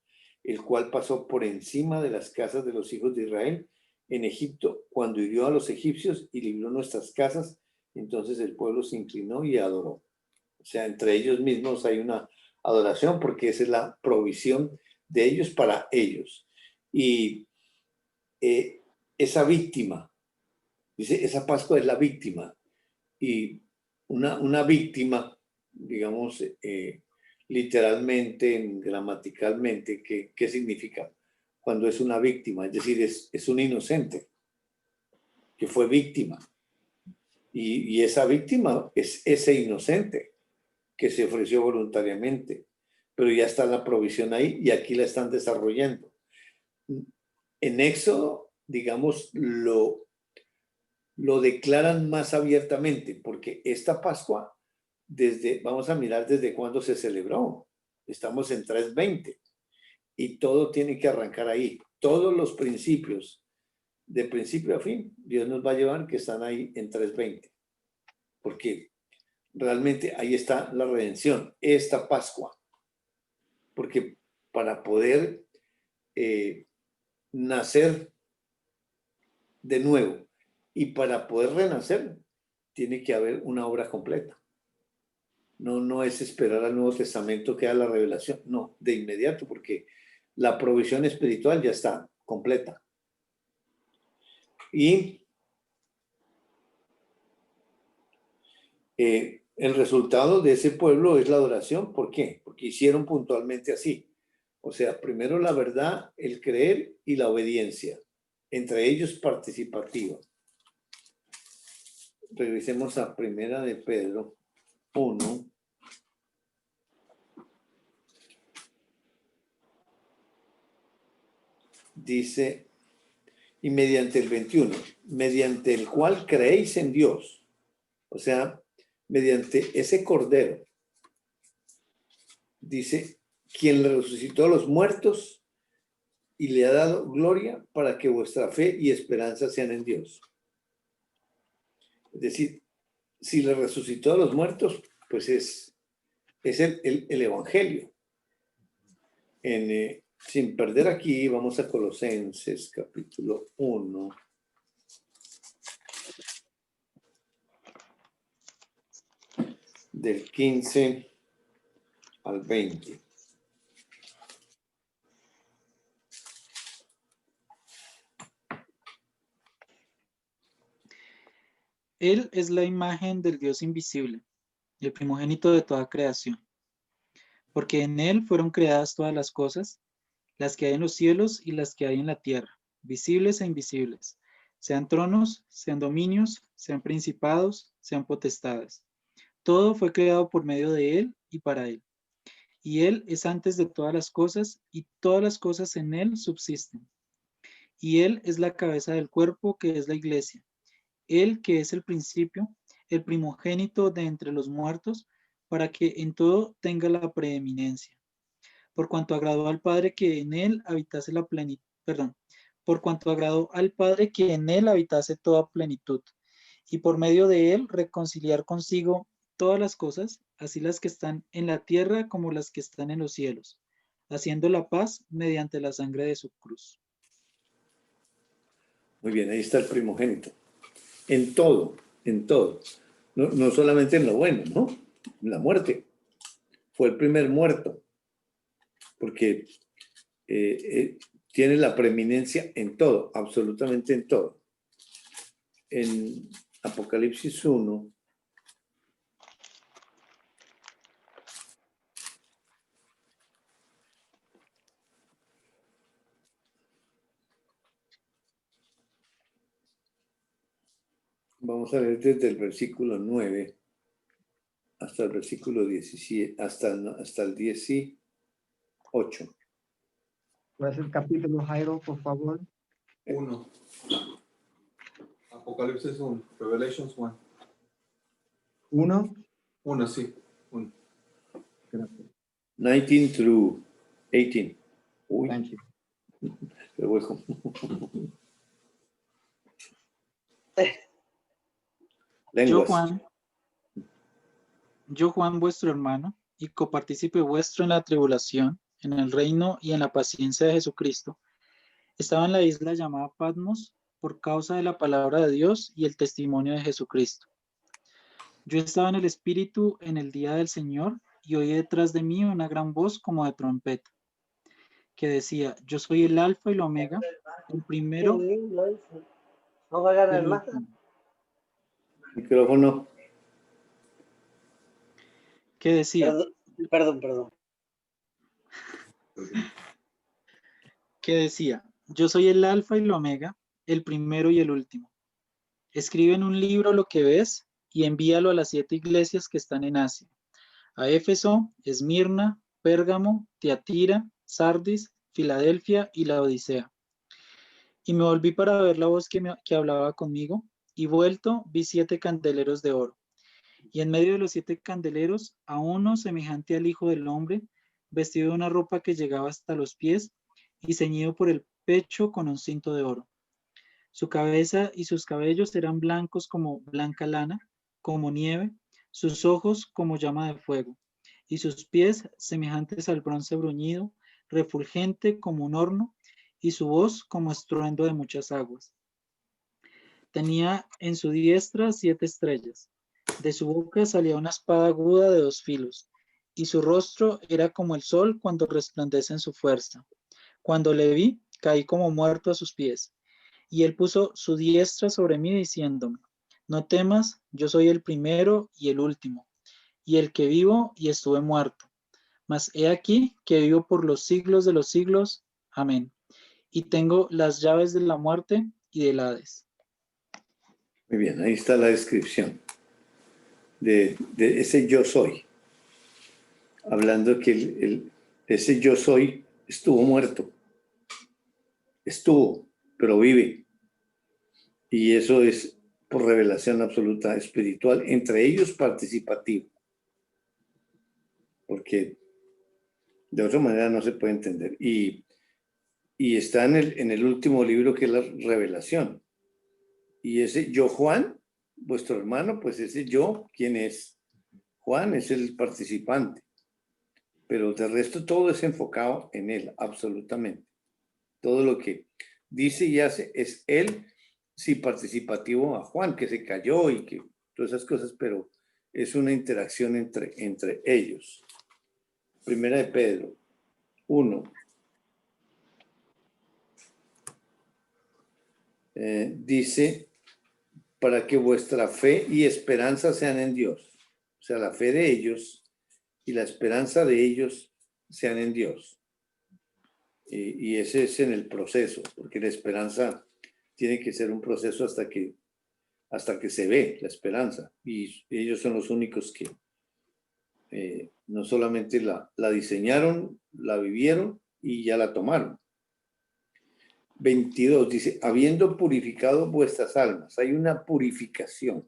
el cual pasó por encima de las casas de los hijos de Israel en Egipto, cuando hirió a los egipcios y libró nuestras casas. Entonces el pueblo se inclinó y adoró. O sea, entre ellos mismos hay una adoración, porque esa es la provisión de ellos para ellos. Y esa víctima, dice, esa Pascua es la víctima. Y una víctima, digamos, literalmente, gramaticalmente, ¿qué significa? Cuando es una víctima, es decir, es un inocente que fue víctima. Y esa víctima es ese inocente que se ofreció voluntariamente, pero ya está la provisión ahí y aquí la están desarrollando. En Éxodo, digamos, lo declaran más abiertamente, porque esta Pascua, vamos a mirar desde cuándo se celebró. Estamos en 3:20 y todo tiene que arrancar ahí. Todos los principios, de principio a fin, Dios nos va a llevar que están ahí en 3:20, porque realmente ahí está la redención, esta Pascua. Porque para poder nacer de nuevo y para poder renacer, tiene que haber una obra completa. No es esperar al Nuevo Testamento que haga la revelación, no, de inmediato, porque la provisión espiritual ya está completa. Y el resultado de ese pueblo es la adoración. ¿Por qué? Porque hicieron puntualmente así. O sea, primero la verdad, el creer y la obediencia, entre ellos participativa. Regresemos a Primera de Pedro 1. Dice, y mediante el 21, mediante el cual creéis en Dios. O sea, mediante ese Cordero. Dice, quien le resucitó a los muertos y le ha dado gloria para que vuestra fe y esperanza sean en Dios. Es decir, si le resucitó a los muertos, pues es el Evangelio. Sin perder aquí, vamos a Colosenses capítulo 1. Del 15 al 20. Él es la imagen del Dios invisible, el primogénito de toda creación. Porque en Él fueron creadas todas las cosas, las que hay en los cielos y las que hay en la tierra, visibles e invisibles, sean tronos, sean dominios, sean principados, sean potestades. Todo fue creado por medio de Él y para Él. Y Él es antes de todas las cosas, y todas las cosas en Él subsisten. Y Él es la cabeza del cuerpo, que es la iglesia. Él que es el principio, el primogénito de entre los muertos, para que en todo tenga la preeminencia. Por cuanto agradó al Padre que en Él habitase la plenitud, por cuanto agradó al Padre que en Él habitase toda plenitud, y por medio de Él reconciliar consigo todas las cosas, así las que están en la tierra como las que están en los cielos, haciendo la paz mediante la sangre de su cruz. Muy bien, ahí está el primogénito. En todo, en todo. No solamente en lo bueno, ¿no? En la muerte. Fue el primer muerto. Porque tiene la preeminencia en todo, absolutamente en todo. En Apocalipsis 1, vamos a leer desde el versículo 9 hasta el versículo 17, hasta el 18. ¿Cuál es el capítulo, Jairo, por favor? 1. Apocalipsis 1. Revelations 1. 1. 1, sí. 1. Gracias. 19 through 18. Uy, Thank you. qué hueco. Lenguas. Yo Juan, vuestro hermano, y copartícipe vuestro en la tribulación en el reino y en la paciencia de Jesucristo, estaba en la isla llamada Patmos por causa de la palabra de Dios y el testimonio de Jesucristo. Yo estaba en el Espíritu en el día del Señor y oí detrás de mí una gran voz como de trompeta, que decía, yo soy el Alfa y el Omega, el primero No va a y ganar el más. último. Micrófono. Que decía, Perdón. yo soy el Alfa y el Omega, el primero y el último. Escribe en un libro lo que ves y envíalo a las 7 iglesias que están en Asia. A Éfeso, Esmirna, Pérgamo, Tiatira, Sardis, Filadelfia y la Odisea. Y me volví para ver la voz que hablaba conmigo, y vuelto vi 7 candeleros de oro. Y en medio de los 7 candeleros, a uno semejante al Hijo del Hombre, vestido de una ropa que llegaba hasta los pies, y ceñido por el pecho con un cinto de oro. Su cabeza y sus cabellos eran blancos como blanca lana, como nieve, sus ojos como llama de fuego, y sus pies semejantes al bronce bruñido, refulgente como un horno, y su voz como estruendo de muchas aguas. Tenía en su diestra 7 estrellas. De su boca salía una espada aguda de 2 filos, y su rostro era como el sol cuando resplandece en su fuerza. Cuando le vi, caí como muerto a sus pies. Y él puso su diestra sobre mí diciéndome, no temas, yo soy el primero y el último, y el que vivo y estuve muerto. Mas he aquí que vivo por los siglos de los siglos. Amén. Y tengo las llaves de la muerte y del Hades. Muy bien, ahí está la descripción de ese yo soy. Hablando que ese yo soy estuvo muerto. Estuvo, pero vive. Y eso es por revelación absoluta espiritual, entre ellos participativo. Porque de otra manera no se puede entender. Y está en el último libro, que es la revelación. Y ese yo, Juan, vuestro hermano, pues ese yo, ¿quién es? Juan es el participante. Pero de resto todo es enfocado en él, absolutamente. Todo lo que dice y hace es él, sí, participativo a Juan, que se cayó y que todas esas cosas, pero es una interacción entre ellos. Primera de Pedro 1. Dice, para que vuestra fe y esperanza sean en Dios. O sea, la fe de ellos y la esperanza de ellos sean en Dios. Y ese es en el proceso, porque la esperanza tiene que ser un proceso hasta que se ve la esperanza. Y ellos son los únicos que no solamente la diseñaron, la vivieron y ya la tomaron. 22 dice, habiendo purificado vuestras almas. Hay una purificación,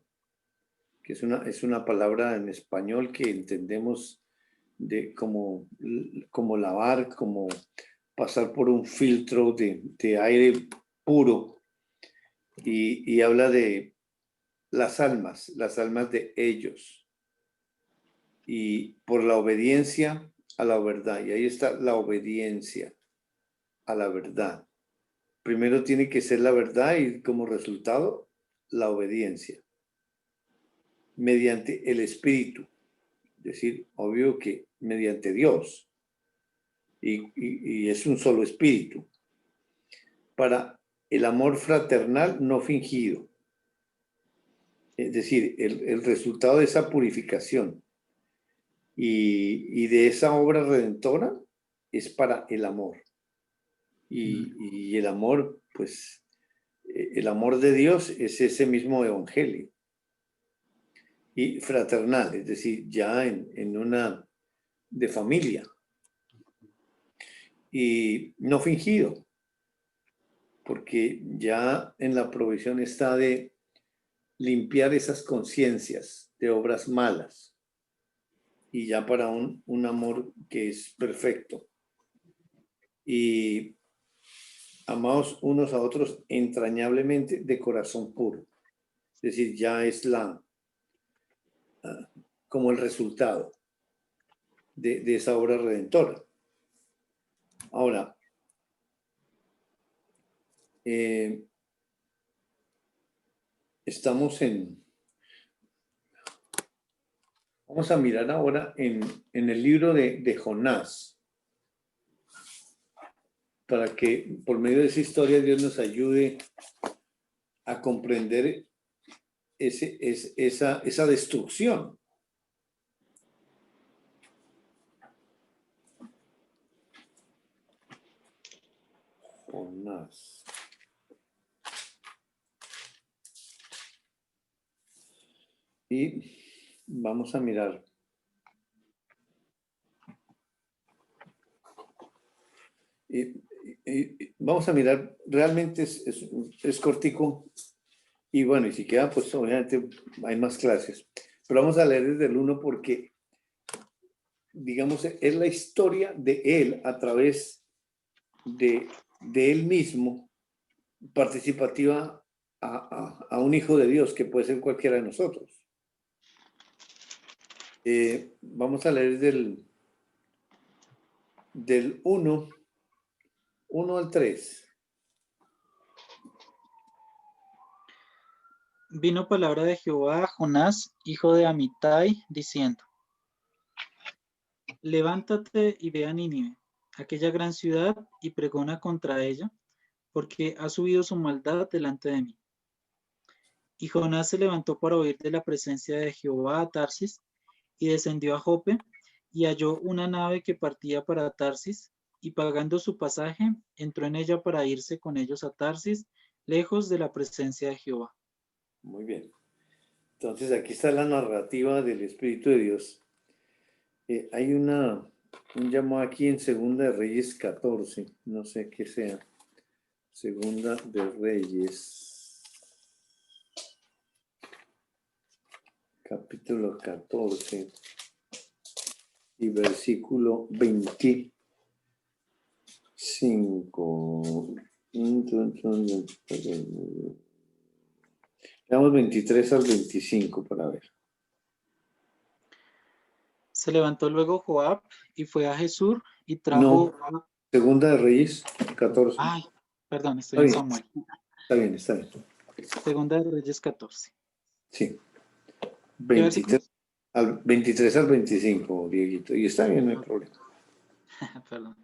que es una palabra en español que entendemos de como lavar, como pasar por un filtro de aire puro, y habla de las almas de ellos, y por la obediencia a la verdad. Y ahí está la obediencia a la verdad. Primero tiene que ser la verdad y como resultado la obediencia mediante el Espíritu. Es decir, obvio que mediante Dios. Y es un solo espíritu. Para el amor fraternal no fingido. Es decir, el resultado de esa purificación y de esa obra redentora es para el amor. Y el amor, pues, el amor de Dios es ese mismo evangelio. Y fraternal, es decir, ya en una de familia. Y no fingido, porque ya en la provisión está de limpiar esas conciencias de obras malas y ya para un amor que es perfecto. Y amados unos a otros entrañablemente de corazón puro. Es decir, ya es como el resultado de esa obra redentora. Ahora, vamos a mirar ahora en el libro de Jonás, para que por medio de esa historia Dios nos ayude a comprender esa destrucción. Jonás. Y vamos a mirar. Vamos a mirar, realmente es cortico. Y bueno, y si queda, pues obviamente hay más clases. Pero vamos a leer desde el 1 porque, digamos, es la historia de él a través de él mismo, participativa a un hijo de Dios, que puede ser cualquiera de nosotros. Vamos a leer del 1 al 3. Vino palabra de Jehová a Jonás, hijo de Amitai, diciendo: Levántate y ve a Nínive, aquella gran ciudad, y pregona contra ella, porque ha subido su maldad delante de mí. Y Jonás se levantó para huir de la presencia de Jehová a Tarsis, y descendió a Jope, y halló una nave que partía para Tarsis, y pagando su pasaje, entró en ella para irse con ellos a Tarsis, lejos de la presencia de Jehová. Muy bien. Entonces aquí está la narrativa del Espíritu de Dios. Hay un llamado aquí en Segunda de Reyes 14, no sé qué sea. Segunda de Reyes, capítulo 14 y versículo 25. Veamos 23 al 25 para ver. Se levantó luego Joab y fue a Jesús y trajo... No, Segunda de Reyes 14. Ay, perdón, estoy en Samuel. Está bien, está bien. Segunda de Reyes 14. Sí. 23 al 25, Dieguito. Y está bien, no hay problema. Perdón.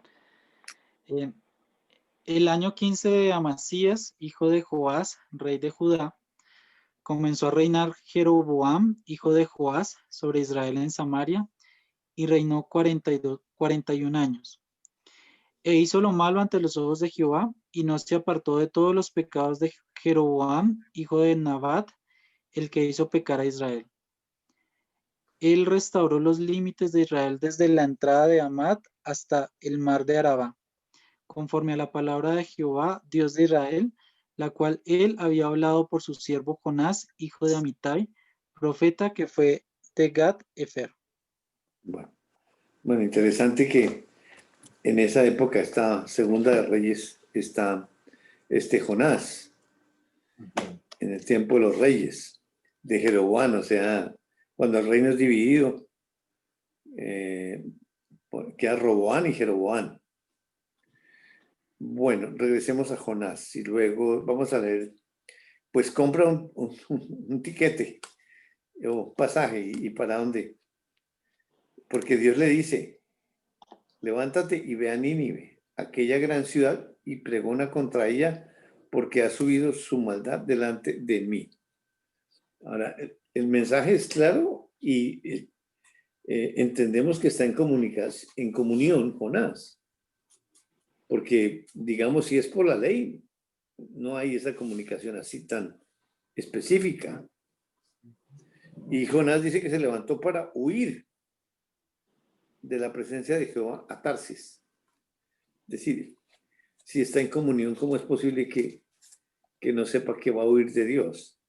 El año 15 de Amasías, hijo de Joás, rey de Judá, comenzó a reinar Jeroboam, hijo de Joás, sobre Israel en Samaria, y reinó 41 años. E hizo lo malo ante los ojos de Jehová, y no se apartó de todos los pecados de Jeroboam, hijo de Nabat, el que hizo pecar a Israel. Él restauró los límites de Israel desde la entrada de Amat hasta el mar de Arabá, conforme a la palabra de Jehová, Dios de Israel, la cual él había hablado por su siervo Jonás, hijo de Amitai, profeta que fue de Gat-Efer. Bueno, interesante que en esa época, esta Segunda de Reyes, está Jonás, en el tiempo de los reyes, de Jeroboam, o sea, cuando el reino es dividido, queda Roboam y Jeroboam. Bueno, regresemos a Jonás y luego vamos a leer, pues compra un tiquete o pasaje y para dónde, porque Dios le dice, levántate y ve a Nínive, aquella gran ciudad, y pregona contra ella, porque ha subido su maldad delante de mí. Ahora, el mensaje es claro y entendemos que está en comunión Jonás, porque, digamos, si es por la ley, no hay esa comunicación así tan específica. Y Jonás dice que se levantó para huir de la presencia de Jehová a Tarsis. Es decir, si está en comunión, ¿cómo es posible que no sepa que va a huir de Dios?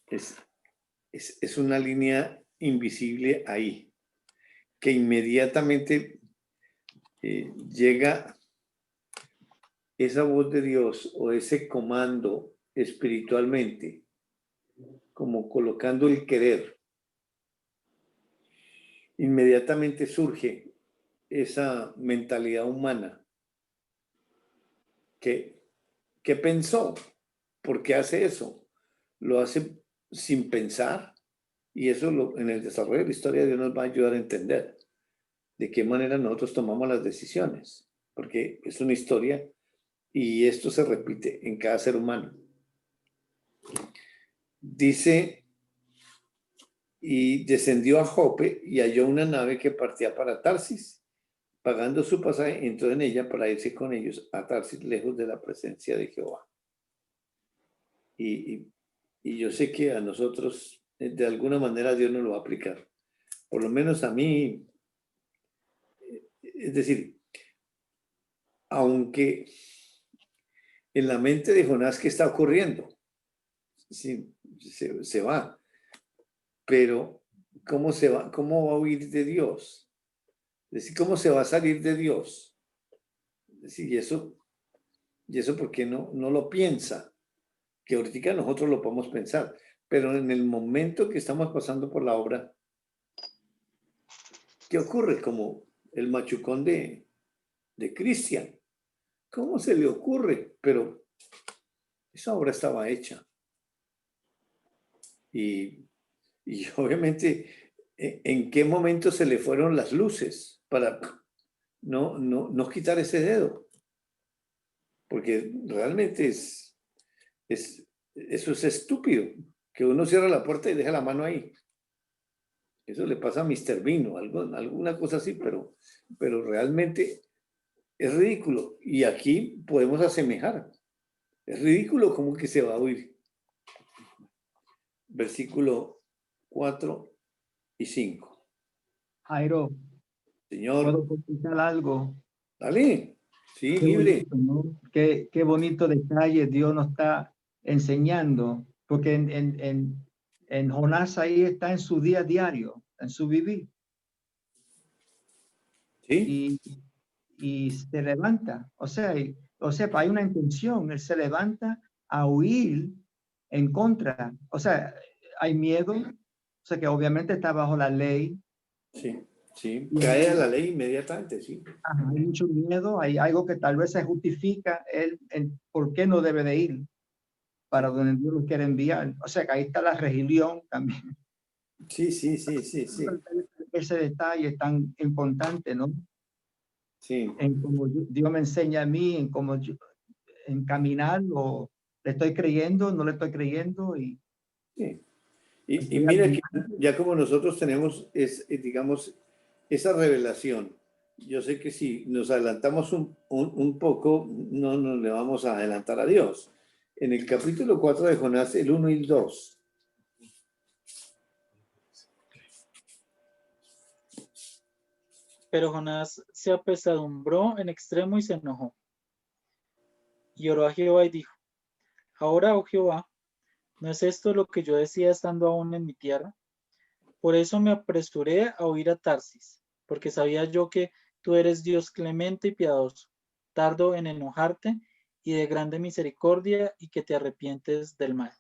Es una línea invisible ahí, que inmediatamente llega esa voz de Dios o ese comando espiritualmente, como colocando el querer. Inmediatamente surge esa mentalidad humana. ¿Qué pensó? ¿Por qué hace eso? Lo hace sin pensar, y eso en el desarrollo de la historia Dios nos va a ayudar a entender de qué manera nosotros tomamos las decisiones, porque es una historia y esto se repite en cada ser humano. Dice, y descendió a Jope y halló una nave que partía para Tarsis. Pagando su pasaje, entró en ella para irse con ellos a Tarsis, lejos de la presencia de Jehová. Y yo sé que a nosotros, de alguna manera, Dios nos lo va a aplicar. Por lo menos a mí, es decir, aunque en la mente de Jonás, ¿qué está ocurriendo? Sí, se va. Pero, ¿cómo se va? ¿Cómo va a huir de Dios? Es decir, ¿cómo se va a salir de Dios? Es decir, y eso ¿por qué no lo piensa? Que ahorita nosotros lo podemos pensar, pero en el momento que estamos pasando por la obra, ¿qué ocurre? Como el machucón de Cristian. ¿Cómo se le ocurre? Pero esa obra estaba hecha. Y obviamente, ¿en qué momento se le fueron las luces para no quitar ese dedo? Porque realmente eso es estúpido, que uno cierra la puerta y deja la mano ahí. Eso le pasa a Mr. Bean o alguna cosa así, pero realmente es ridículo. Y aquí podemos asemejar. Es ridículo como que se va a huir. Versículo 4 y 5. Jairo, Señor, ¿puedo comentar algo? dale. Sí, Qué libre. bonito, ¿no? Qué bonito detalle Dios nos está enseñando, porque en Jonás ahí está en su día diario, en su vivir, Sí, y se levanta. O sea, hay una intención, él se levanta a huir en contra. O sea, hay miedo, o sea que obviamente está bajo la ley. sí, sí. Y Cae a la ley inmediatamente, sí. ajá, hay mucho miedo, hay algo que tal vez se justifica él en por qué no debe de ir para donde Dios lo quiere enviar. O sea que ahí está la religión también. Sí, sí, sí, sí, sí. Ese detalle tan importante, ¿no? Sí. En cómo Dios me enseña a mí, en cómo yo, en caminar, o le estoy creyendo, no le estoy creyendo. Sí. Y mira que ya como nosotros tenemos, digamos, esa revelación, yo sé que si nos adelantamos un poco, no nos le vamos a adelantar a Dios. En el capítulo 4 de Jonás, el 1 y el 2. Pero Jonás se apesadumbró en extremo y se enojó. Y oró a Jehová y dijo: Ahora, oh Jehová, ¿no es esto lo que yo decía estando aún en mi tierra? Por eso me apresuré a huir a Tarsis, porque sabía yo que tú eres Dios clemente y piadoso, tardo en enojarte y de grande misericordia, y que te arrepientes del mal.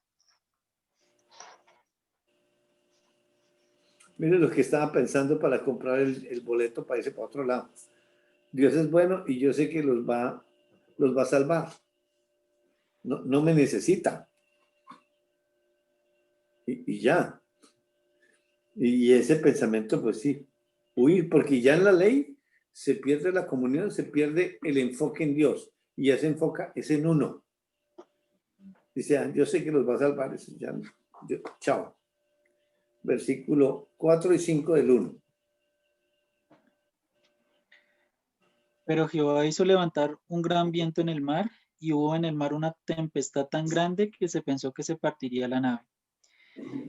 Miren lo que estaba pensando para comprar el boleto para irse para otro lado. Dios es bueno y yo sé que los va a salvar. No me necesita. Y ya. Y ese pensamiento, pues sí, huir, porque ya en la ley se pierde la comunión, se pierde el enfoque en Dios, y ya se enfoca, es en uno. Dice, yo sé que los va a salvar, eso ya, chao. Versículo 4 y 5 del 1. Pero Jehová hizo levantar un gran viento en el mar, y hubo en el mar una tempestad tan grande que se pensó que se partiría la nave.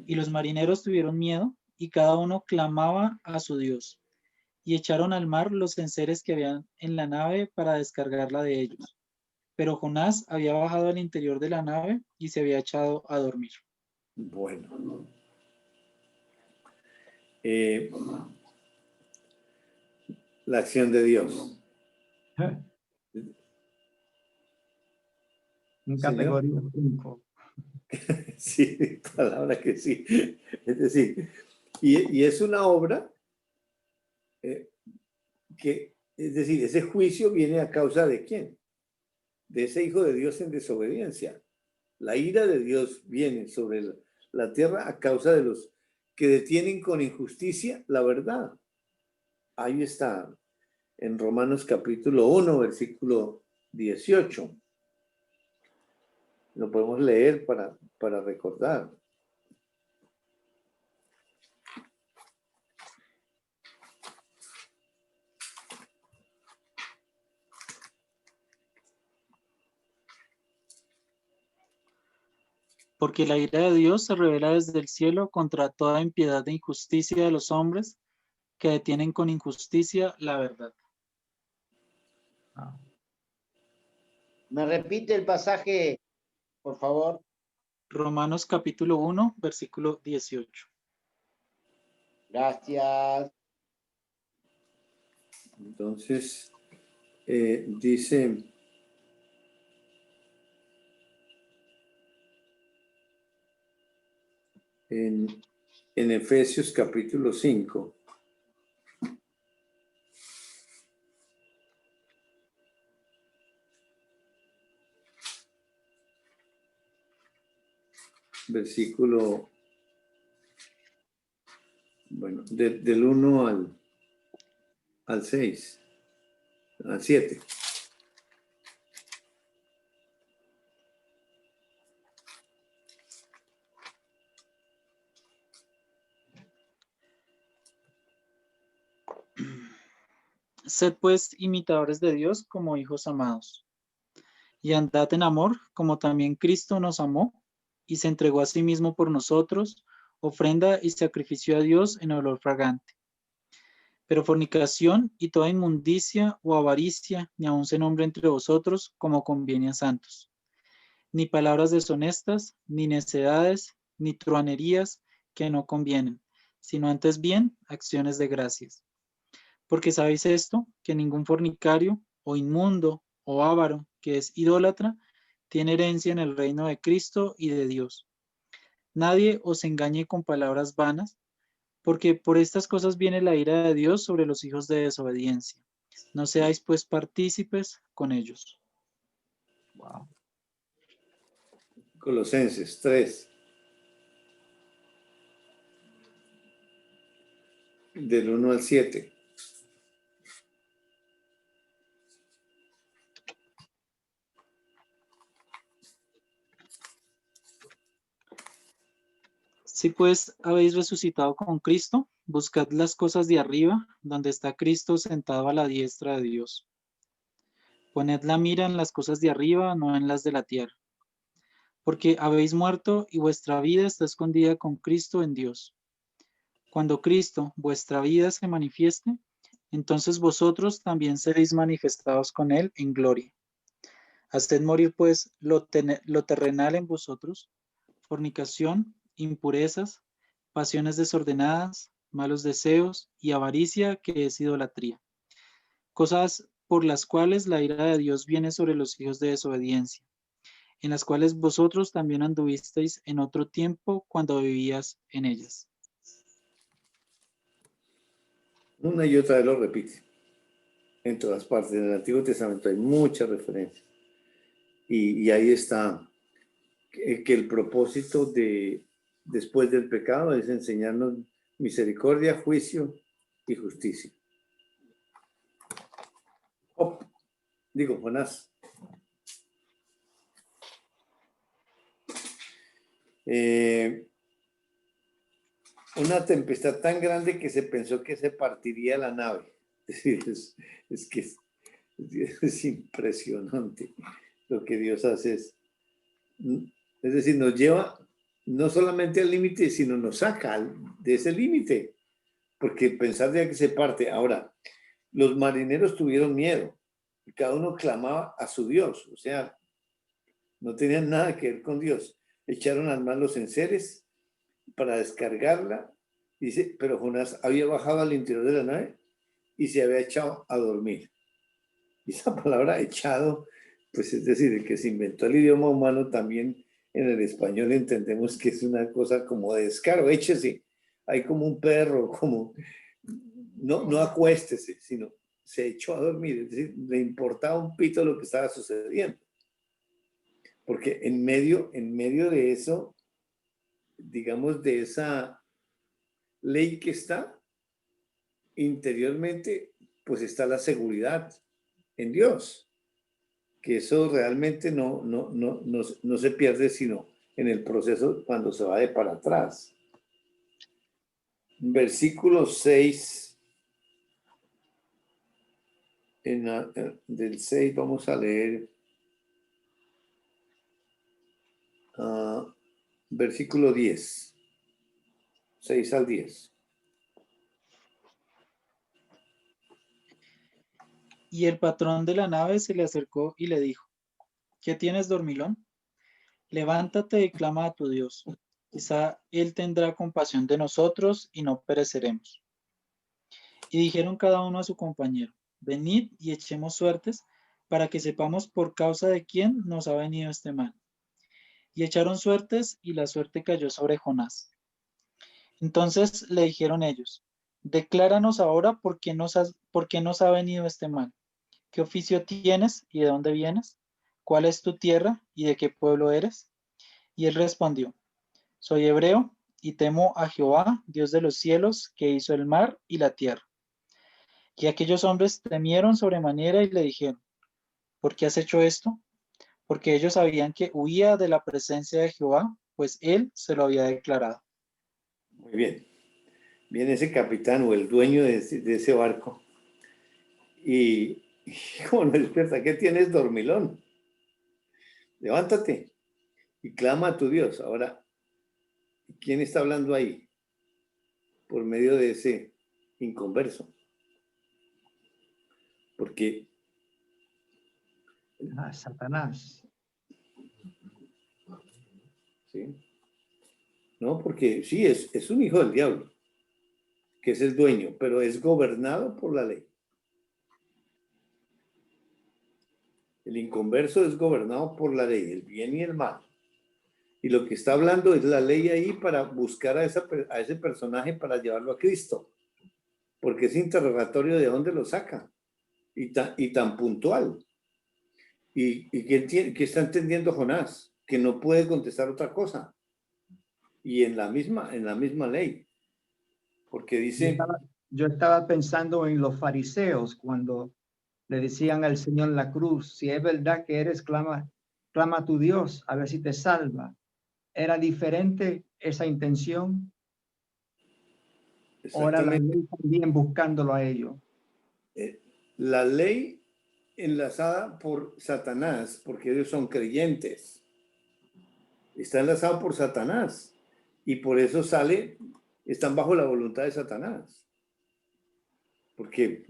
Y los marineros tuvieron miedo, y cada uno clamaba a su Dios. Y echaron al mar los enseres que habían en la nave para descargarla de ellos. Pero Jonás había bajado al interior de la nave y se había echado a dormir. Bueno. La acción de Dios. En Señor. categoría 5. Sí, palabra que sí. Es decir, y es una obra es decir, ese juicio viene a causa de ¿quién? De ese hijo de Dios en desobediencia. La ira de Dios viene sobre la tierra a causa de los que detienen con injusticia la verdad. Ahí está, en Romanos capítulo 1, versículo 18. Lo podemos leer para recordar. Porque la ira de Dios se revela desde el cielo contra toda impiedad e injusticia de los hombres que detienen con injusticia la verdad. ¿Me repite el pasaje, por favor? Romanos capítulo 1, versículo 18. Gracias. Entonces, dice... En Efesios capítulo 5. Versículo, bueno, del 1 al 6, al 7. Sed pues imitadores de Dios como hijos amados, y andad en amor, como también Cristo nos amó, y se entregó a sí mismo por nosotros, ofrenda y sacrificio a Dios en olor fragante. Pero fornicación y toda inmundicia o avaricia, ni aun se nombre entre vosotros como conviene a santos. Ni palabras deshonestas, ni necedades, ni truanerías que no convienen, sino antes bien acciones de gracias. Porque sabéis esto, que ningún fornicario, o inmundo, o avaro, que es idólatra, tiene herencia en el reino de Cristo y de Dios. Nadie os engañe con palabras vanas, porque por estas cosas viene la ira de Dios sobre los hijos de desobediencia. No seáis pues partícipes con ellos. Wow. Colosenses 3. Del 1 al 7. Si pues habéis resucitado con Cristo, buscad las cosas de arriba, donde está Cristo sentado a la diestra de Dios. Poned la mira en las cosas de arriba, no en las de la tierra. Porque habéis muerto y vuestra vida está escondida con Cristo en Dios. Cuando Cristo, vuestra vida, se manifieste, entonces vosotros también seréis manifestados con Él en gloria. Haced morir pues lo terrenal en vosotros, fornicación, impurezas, pasiones desordenadas, malos deseos y avaricia, que es idolatría. Cosas por las cuales la ira de Dios viene sobre los hijos de desobediencia, en las cuales vosotros también anduvisteis en otro tiempo cuando vivías en ellas. Una y otra vez lo repite. En todas partes del Antiguo Testamento hay muchas referencias. Y ahí está que el propósito después del pecado es enseñarnos misericordia, juicio y justicia. Jonás. Una tempestad tan grande que se pensó que se partiría la nave. Es decir, es que es impresionante lo que Dios hace. Es decir, nos lleva no solamente al límite, sino nos saca de ese límite. Porque pensar de que se parte. Ahora, los marineros tuvieron miedo. Y cada uno clamaba a su Dios. O sea, no tenían nada que ver con Dios. Echaron al mar los enseres para descargarla. Dice, pero Jonás había bajado al interior de la nave y se había echado a dormir. Y esa palabra echado, pues es decir, el que se inventó el idioma humano, también en el español entendemos que es una cosa como de descaro, échese, hay como un perro, como, no acuéstese, sino se echó a dormir, es decir, le importaba un pito lo que estaba sucediendo. Porque en medio de eso, digamos, de esa ley que está, interiormente, pues está la seguridad en Dios, que eso realmente no se pierde sino en el proceso cuando se va de para atrás. Versículo 6, del 6 vamos a leer versículo 10, 6 al 10. Y el patrón de la nave se le acercó y le dijo: ¿Qué tienes, dormilón? Levántate y clama a tu Dios. Quizá Él tendrá compasión de nosotros y no pereceremos. Y dijeron cada uno a su compañero: Venid y echemos suertes para que sepamos por causa de quién nos ha venido este mal. Y echaron suertes, y la suerte cayó sobre Jonás. Entonces le dijeron ellos: Decláranos ahora por qué nos ha venido este mal. ¿Qué oficio tienes y de dónde vienes? ¿Cuál es tu tierra y de qué pueblo eres? Y él respondió: Soy hebreo y temo a Jehová, Dios de los cielos, que hizo el mar y la tierra. Y aquellos hombres temieron sobremanera y le dijeron: ¿Por qué has hecho esto? Porque ellos sabían que huía de la presencia de Jehová, pues él se lo había declarado. Muy bien. Viene ese capitán o el dueño de ese barco y como no despierta, ¿qué tienes, dormilón? Levántate y clama a tu Dios. Ahora, ¿quién está hablando ahí? Por medio de ese inconverso. Porque Satanás. ¿sí? No, porque sí, es un hijo del diablo, que es el dueño, pero es gobernado por la ley. El inconverso es gobernado por la ley, el bien y el mal. Y lo que está hablando es la ley ahí para buscar a ese personaje para llevarlo a Cristo. Porque ese interrogatorio de dónde lo saca. Y tan puntual. ¿Y qué está entendiendo Jonás? Que no puede contestar otra cosa. Y en la misma ley. Porque dice... Yo estaba pensando en los fariseos cuando le decían al Señor en la cruz: si es verdad que eres, clama a tu Dios, a ver si te salva. ¿Era diferente esa intención? ¿O era la ley también buscándolo a ellos? La ley enlazada por Satanás, porque ellos son creyentes. Está enlazado por Satanás. Y por eso están bajo la voluntad de Satanás. Porque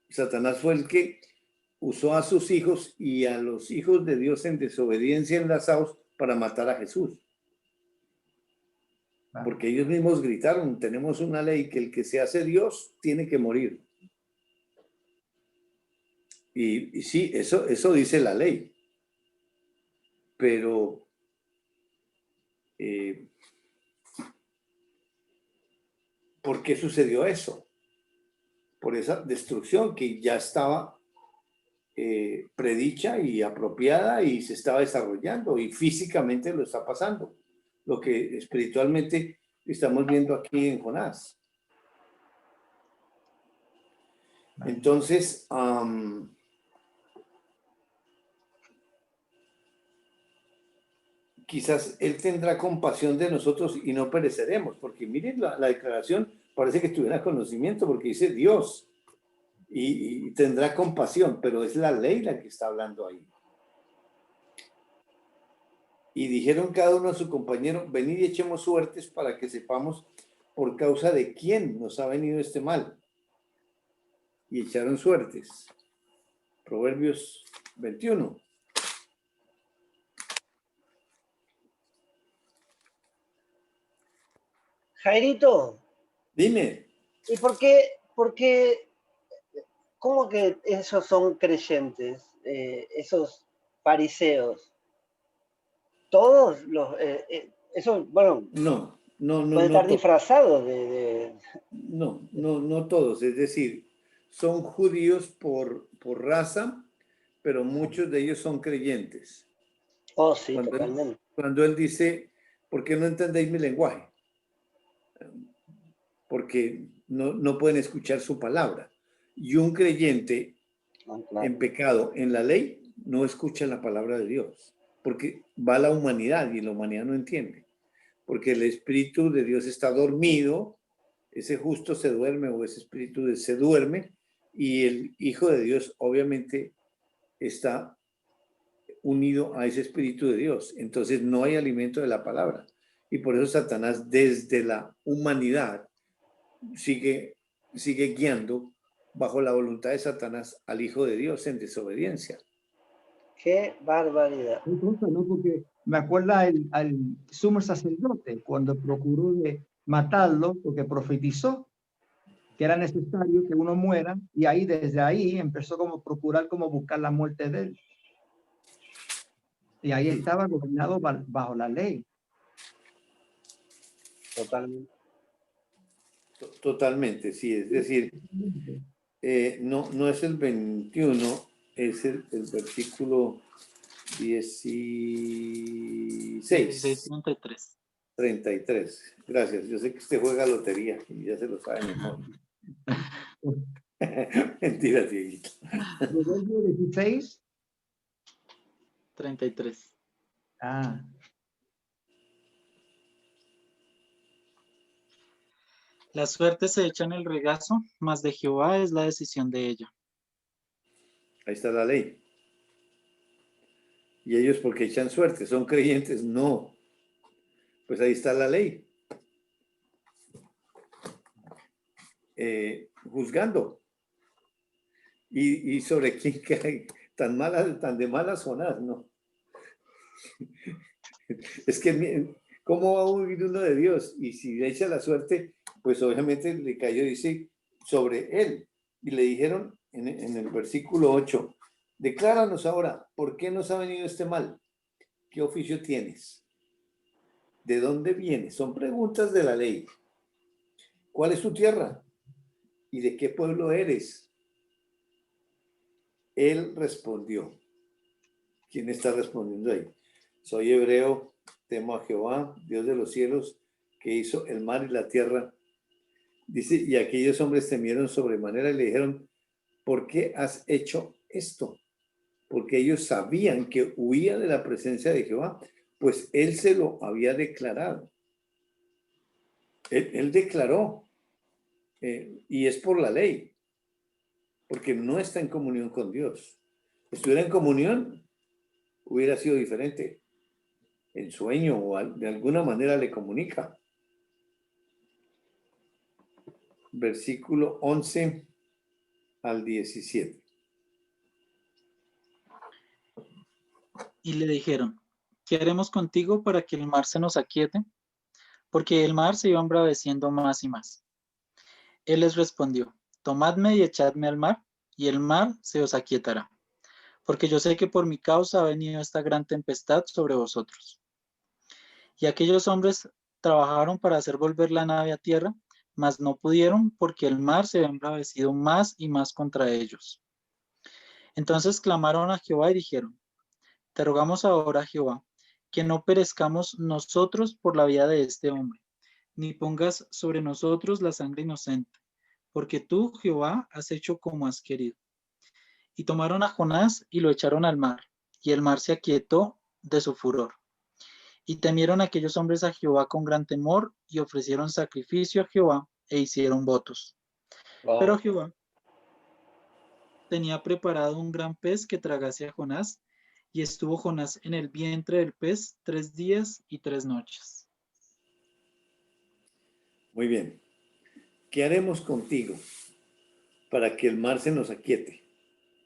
Satanás fue el que usó a sus hijos y a los hijos de Dios en desobediencia enlazados para matar a Jesús. Porque ellos mismos gritaron: tenemos una ley que el que se hace Dios tiene que morir. Y sí, eso dice la ley. Pero ¿por qué sucedió eso? Por esa destrucción que ya estaba predicha y apropiada y se estaba desarrollando y físicamente lo está pasando. Lo que espiritualmente estamos viendo aquí en Jonás. Entonces, quizás Él tendrá compasión de nosotros y no pereceremos, porque miren la declaración, parece que tuviera conocimiento, porque dice Dios, y tendrá compasión, pero es la ley la que está hablando ahí. Y dijeron cada uno a su compañero: venid y echemos suertes para que sepamos por causa de quién nos ha venido este mal. Y echaron suertes. Proverbios 21. Jairito, Dime. ¿y por qué, cómo que esos son creyentes, esos fariseos? Todos esos, bueno, No, pueden estar disfrazados de... no todos. Es decir, son judíos por raza, pero muchos de ellos son creyentes. Oh, sí, Cuando totalmente. cuando él dice, ¿por qué no entendéis mi lenguaje? Porque no pueden escuchar su palabra. Y un creyente Ah, claro. en pecado, en la ley, no escucha la palabra de Dios, porque va a la humanidad y la humanidad no entiende, porque el Espíritu de Dios está dormido, ese justo se duerme o ese Espíritu se duerme, y el Hijo de Dios obviamente está unido a ese Espíritu de Dios. Entonces no hay alimento de la palabra. Y por eso Satanás desde la humanidad sigue guiando bajo la voluntad de Satanás al Hijo de Dios en desobediencia. Qué barbaridad. Qué cosa, ¿no? Porque me acuerda al sumo sacerdote cuando procuró de matarlo porque profetizó que era necesario que uno muera y ahí desde ahí empezó como a procurar como buscar la muerte de él. Y ahí estaba gobernado bajo la ley. Totalmente. Totalmente, sí. Es decir, no es el 21, es el versículo 16. 16:33. 33. Gracias. Yo sé que usted juega lotería y ya se lo sabe mejor. Mentira, Dieguito. Proverbio 16. 33. Ah, La suerte se echa en el regazo, mas de Jehová es la decisión de ella. Ahí está la ley. ¿Y ellos porque echan suerte? ¿Son creyentes? No. Pues ahí está la ley. Juzgando. ¿Y sobre quién cae? Tan de malas zonas, ¿no? Es que, ¿cómo va a huir uno de Dios? Y si le echa la suerte, pues obviamente le cayó, dice, sobre él. Y le dijeron en el versículo 8, decláranos ahora, ¿por qué nos ha venido este mal? ¿Qué oficio tienes? ¿De dónde vienes? Son preguntas de la ley. ¿Cuál es tu tierra? ¿Y de qué pueblo eres? Él respondió. ¿Quién está respondiendo ahí? Soy hebreo, temo a Jehová, Dios de los cielos, que hizo el mar y la tierra. Dice, y aquellos hombres temieron sobremanera y le dijeron, ¿por qué has hecho esto? Porque ellos sabían que huía de la presencia de Jehová, pues él se lo había declarado. Él declaró, y es por la ley, porque no está en comunión con Dios. Si estuviera en comunión, hubiera sido diferente. En sueño o de alguna manera le comunica. Versículo 11 al 17. Y le dijeron, ¿qué haremos contigo para que el mar se nos aquiete? Porque el mar se iba embraveciendo más y más. Él les respondió, tomadme y echadme al mar, y el mar se os aquietará. Porque yo sé que por mi causa ha venido esta gran tempestad sobre vosotros. Y aquellos hombres trabajaron para hacer volver la nave a tierra, mas no pudieron porque el mar se había embravecido más y más contra ellos. Entonces clamaron a Jehová y dijeron, te rogamos ahora, Jehová, que no perezcamos nosotros por la vida de este hombre, ni pongas sobre nosotros la sangre inocente, porque tú, Jehová, has hecho como has querido. Y tomaron a Jonás y lo echaron al mar, y el mar se aquietó de su furor. Y temieron aquellos hombres a Jehová con gran temor, y ofrecieron sacrificio a Jehová, e hicieron votos. Wow. Pero Jehová tenía preparado un gran pez que tragase a Jonás, y estuvo Jonás en el vientre del pez 3 días y 3 noches. Muy bien. ¿Qué haremos contigo para que el mar se nos aquiete?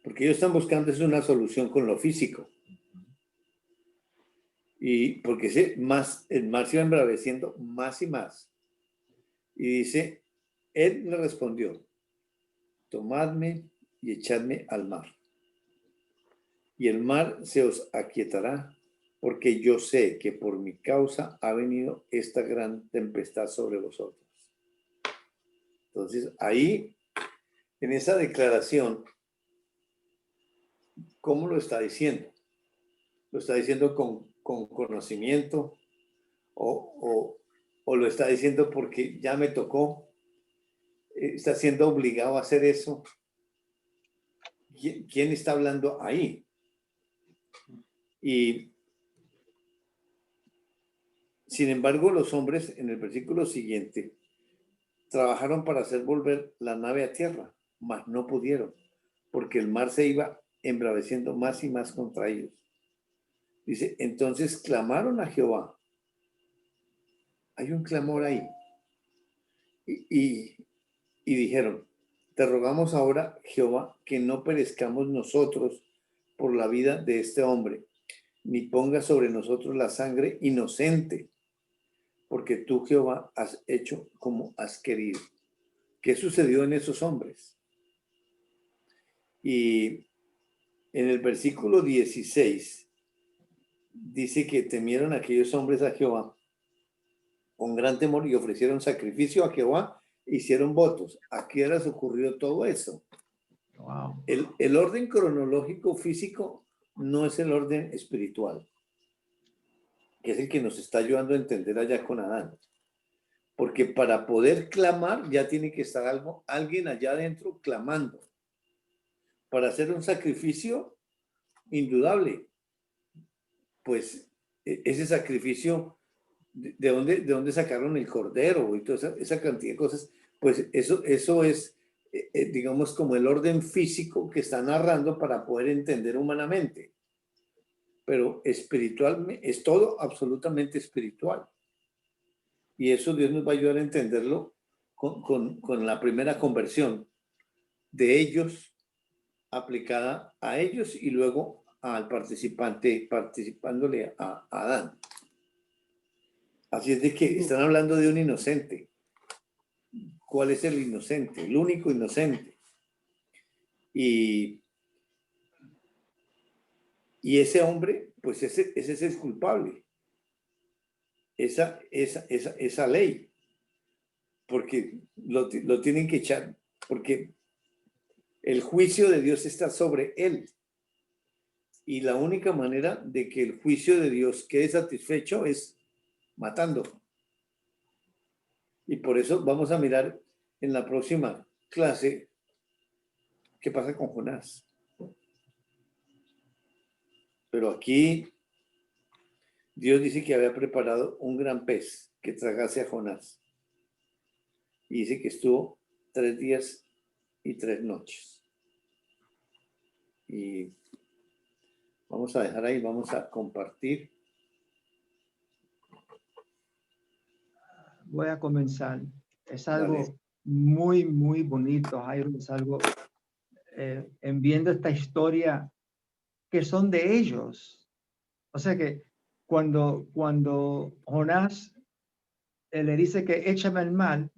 Porque ellos están buscando es una solución con lo físico. Y porque el mar se va embraveciendo más y más. Y dice, él le respondió, tomadme y echadme al mar. Y el mar se os aquietará, porque yo sé que por mi causa ha venido esta gran tempestad sobre vosotros. Entonces, ahí en esa declaración, ¿cómo lo está diciendo? ¿Lo está diciendo con conocimiento o lo está diciendo porque ya me tocó? ¿Está siendo obligado a hacer eso? ¿Quién está hablando ahí? Y sin embargo, los hombres, en el versículo siguiente, trabajaron para hacer volver la nave a tierra, mas no pudieron, porque el mar se iba embraveciendo más y más contra ellos. Dice, entonces clamaron a Jehová. Hay un clamor ahí. Y dijeron, te rogamos ahora, Jehová, que no perezcamos nosotros por la vida de este hombre, ni ponga sobre nosotros la sangre inocente, porque tú, Jehová, has hecho como has querido. ¿Qué sucedió en esos hombres? Y en el versículo 16 dice que temieron aquellos hombres a Jehová con gran temor y ofrecieron sacrificio a Jehová, hicieron votos. ¿A qué horas ocurrió todo eso? Wow. El orden cronológico físico no es el orden espiritual, que es el que nos está ayudando a entender allá con Adán. Porque para poder clamar ya tiene que estar alguien allá adentro clamando. Para hacer un sacrificio indudable, pues ese sacrificio, ¿de dónde sacaron el cordero y toda esa cantidad de cosas? Pues eso es, digamos, como el orden físico que está narrando para poder entender humanamente. Pero espiritualmente, es todo absolutamente espiritual. Y eso Dios nos va a ayudar a entenderlo con la primera conversión de ellos aplicada a ellos y luego al participante, participándole a Adán. Así es de que están hablando de un inocente. ¿Cuál es el inocente? El único inocente. Y ese hombre, pues ese es el culpable. Esa ley. Porque lo tienen que echar, porque el juicio de Dios está sobre él. Y la única manera de que el juicio de Dios quede satisfecho es matando. Y por eso vamos a mirar en la próxima clase qué pasa con Jonás. Pero aquí Dios dice que había preparado un gran pez que tragase a Jonás. Y dice que estuvo 3 días y 3 noches. Y vamos a dejar ahí, vamos a compartir. Voy a comenzar. Es algo Dale. muy, muy bonito, Jairo. Es algo, en viendo esta historia, que son de ellos. O sea que cuando Jonás le dice que échame el mal,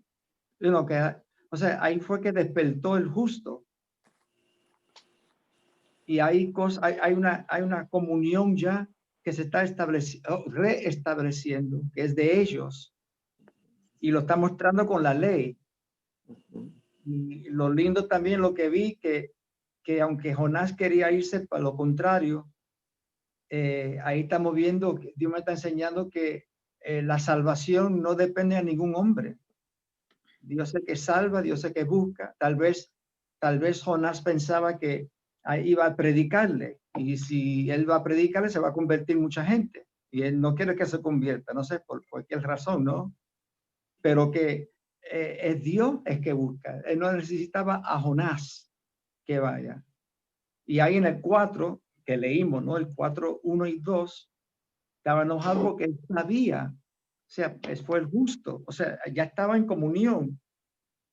o sea, ahí fue que despertó el justo. Y hay una comunión ya que se está reestableciendo, que es de ellos. Y lo está mostrando con la ley. Y lo lindo también lo que vi, que aunque Jonás quería irse para lo contrario, ahí estamos viendo que Dios me está enseñando que la salvación no depende de ningún hombre. Dios es el que salva, Dios es el que busca. Tal vez Jonás pensaba que ahí iba a predicarle, y si él va a predicarle se va a convertir mucha gente, y él no quiere que se convierta, no sé por cualquier razón, ¿no? Pero que es Dios el que busca. Él no necesitaba a Jonás que vaya. Y ahí en el 4 que leímos, ¿no? El 4, 1 y 2, estaba enojado porque él sabía, o sea, fue el justo, o sea, ya estaba en comunión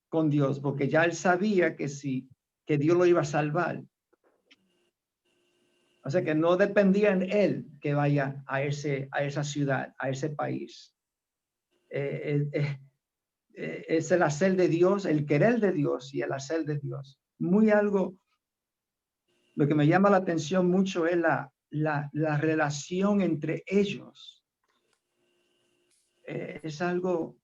con Dios, porque ya él sabía que Dios lo iba a salvar. O sea, que no dependía en él que vaya a esa ciudad, a ese país. Es el hacer de Dios, el querer de Dios y el hacer de Dios. Lo que me llama la atención mucho es la relación entre ellos. Es algo,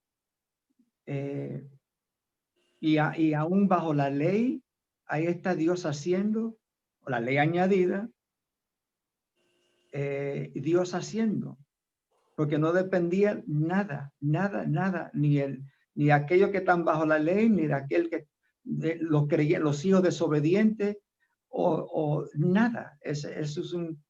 y aún bajo la ley, ahí está Dios haciendo, o la ley añadida, Dios haciendo, porque no dependía nada, ni aquellos que están bajo la ley, ni de aquel que los hijos desobedientes, o nada. Eso es un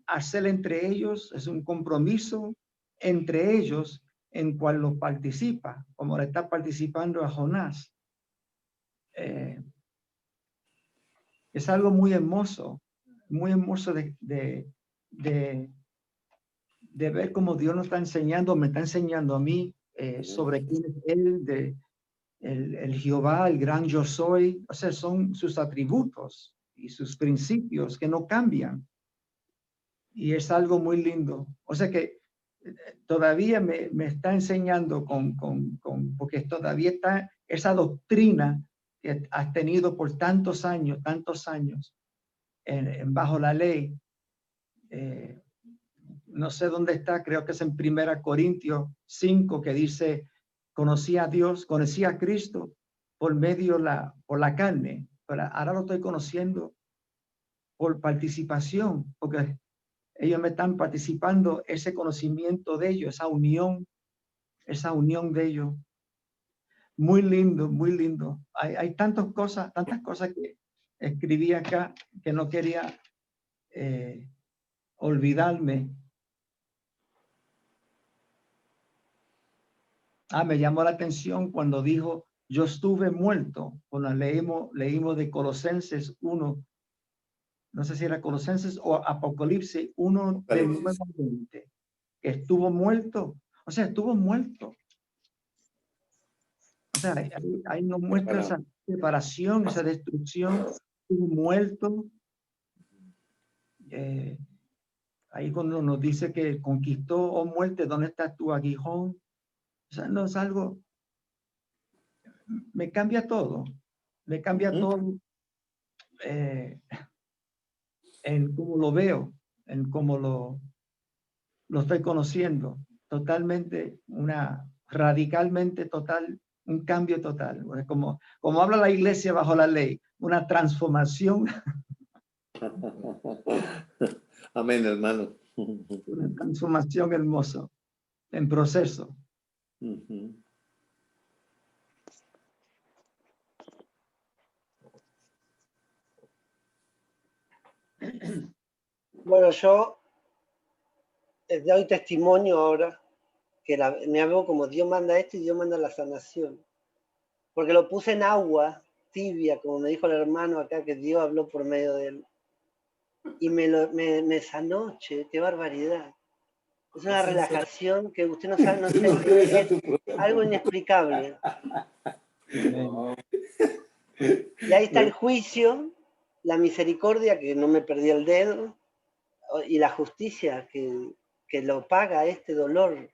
hacer entre ellos, es un compromiso entre ellos en cual lo participa, como le está participando a Jonás. Es algo muy hermoso de ver cómo Dios nos está enseñando, me está enseñando a mí sobre quién es Él, el Jehová, el gran yo soy. O sea, son sus atributos y sus principios que no cambian. Y es algo muy lindo. O sea que todavía me está enseñando porque todavía está esa doctrina que has tenido por tantos años bajo la ley. No sé dónde está, creo que es en 1 Corintios 5, que dice, conocí a Dios, conocí a Cristo por la carne, pero ahora lo estoy conociendo por participación, porque ellos me están participando, ese conocimiento de ellos, esa unión de ellos. Muy lindo, muy lindo. Hay tantas cosas que escribí acá que no quería olvidarme. Me llamó la atención cuando dijo, yo estuve muerto. Cuando leímos de Colosenses 1, no sé si era Colosenses o Apocalipsis 1 del 9 al 20, que estuvo muerto. O sea, estuvo muerto. O sea, ahí nos muestra esa separación, esa destrucción, estuvo muerto. Ahí cuando nos dice que conquistó, oh muerte, ¿dónde está tu aguijón? O sea, no es algo, me cambia todo en cómo lo veo, en cómo lo estoy conociendo, totalmente, radicalmente total, un cambio total, como habla la iglesia bajo la ley, una transformación. Amén, hermano. Una transformación hermosa, en proceso. Bueno, yo doy testimonio ahora que me hago como Dios manda esto y Dios manda la sanación. Porque lo puse en agua tibia, como me dijo el hermano acá, que Dios habló por medio de él. Y me sanó, che, qué barbaridad. Es una relajación que usted no sabe, no sé, es algo inexplicable. Y ahí está el juicio, la misericordia, que no me perdí el dedo, y la justicia que lo paga este dolor.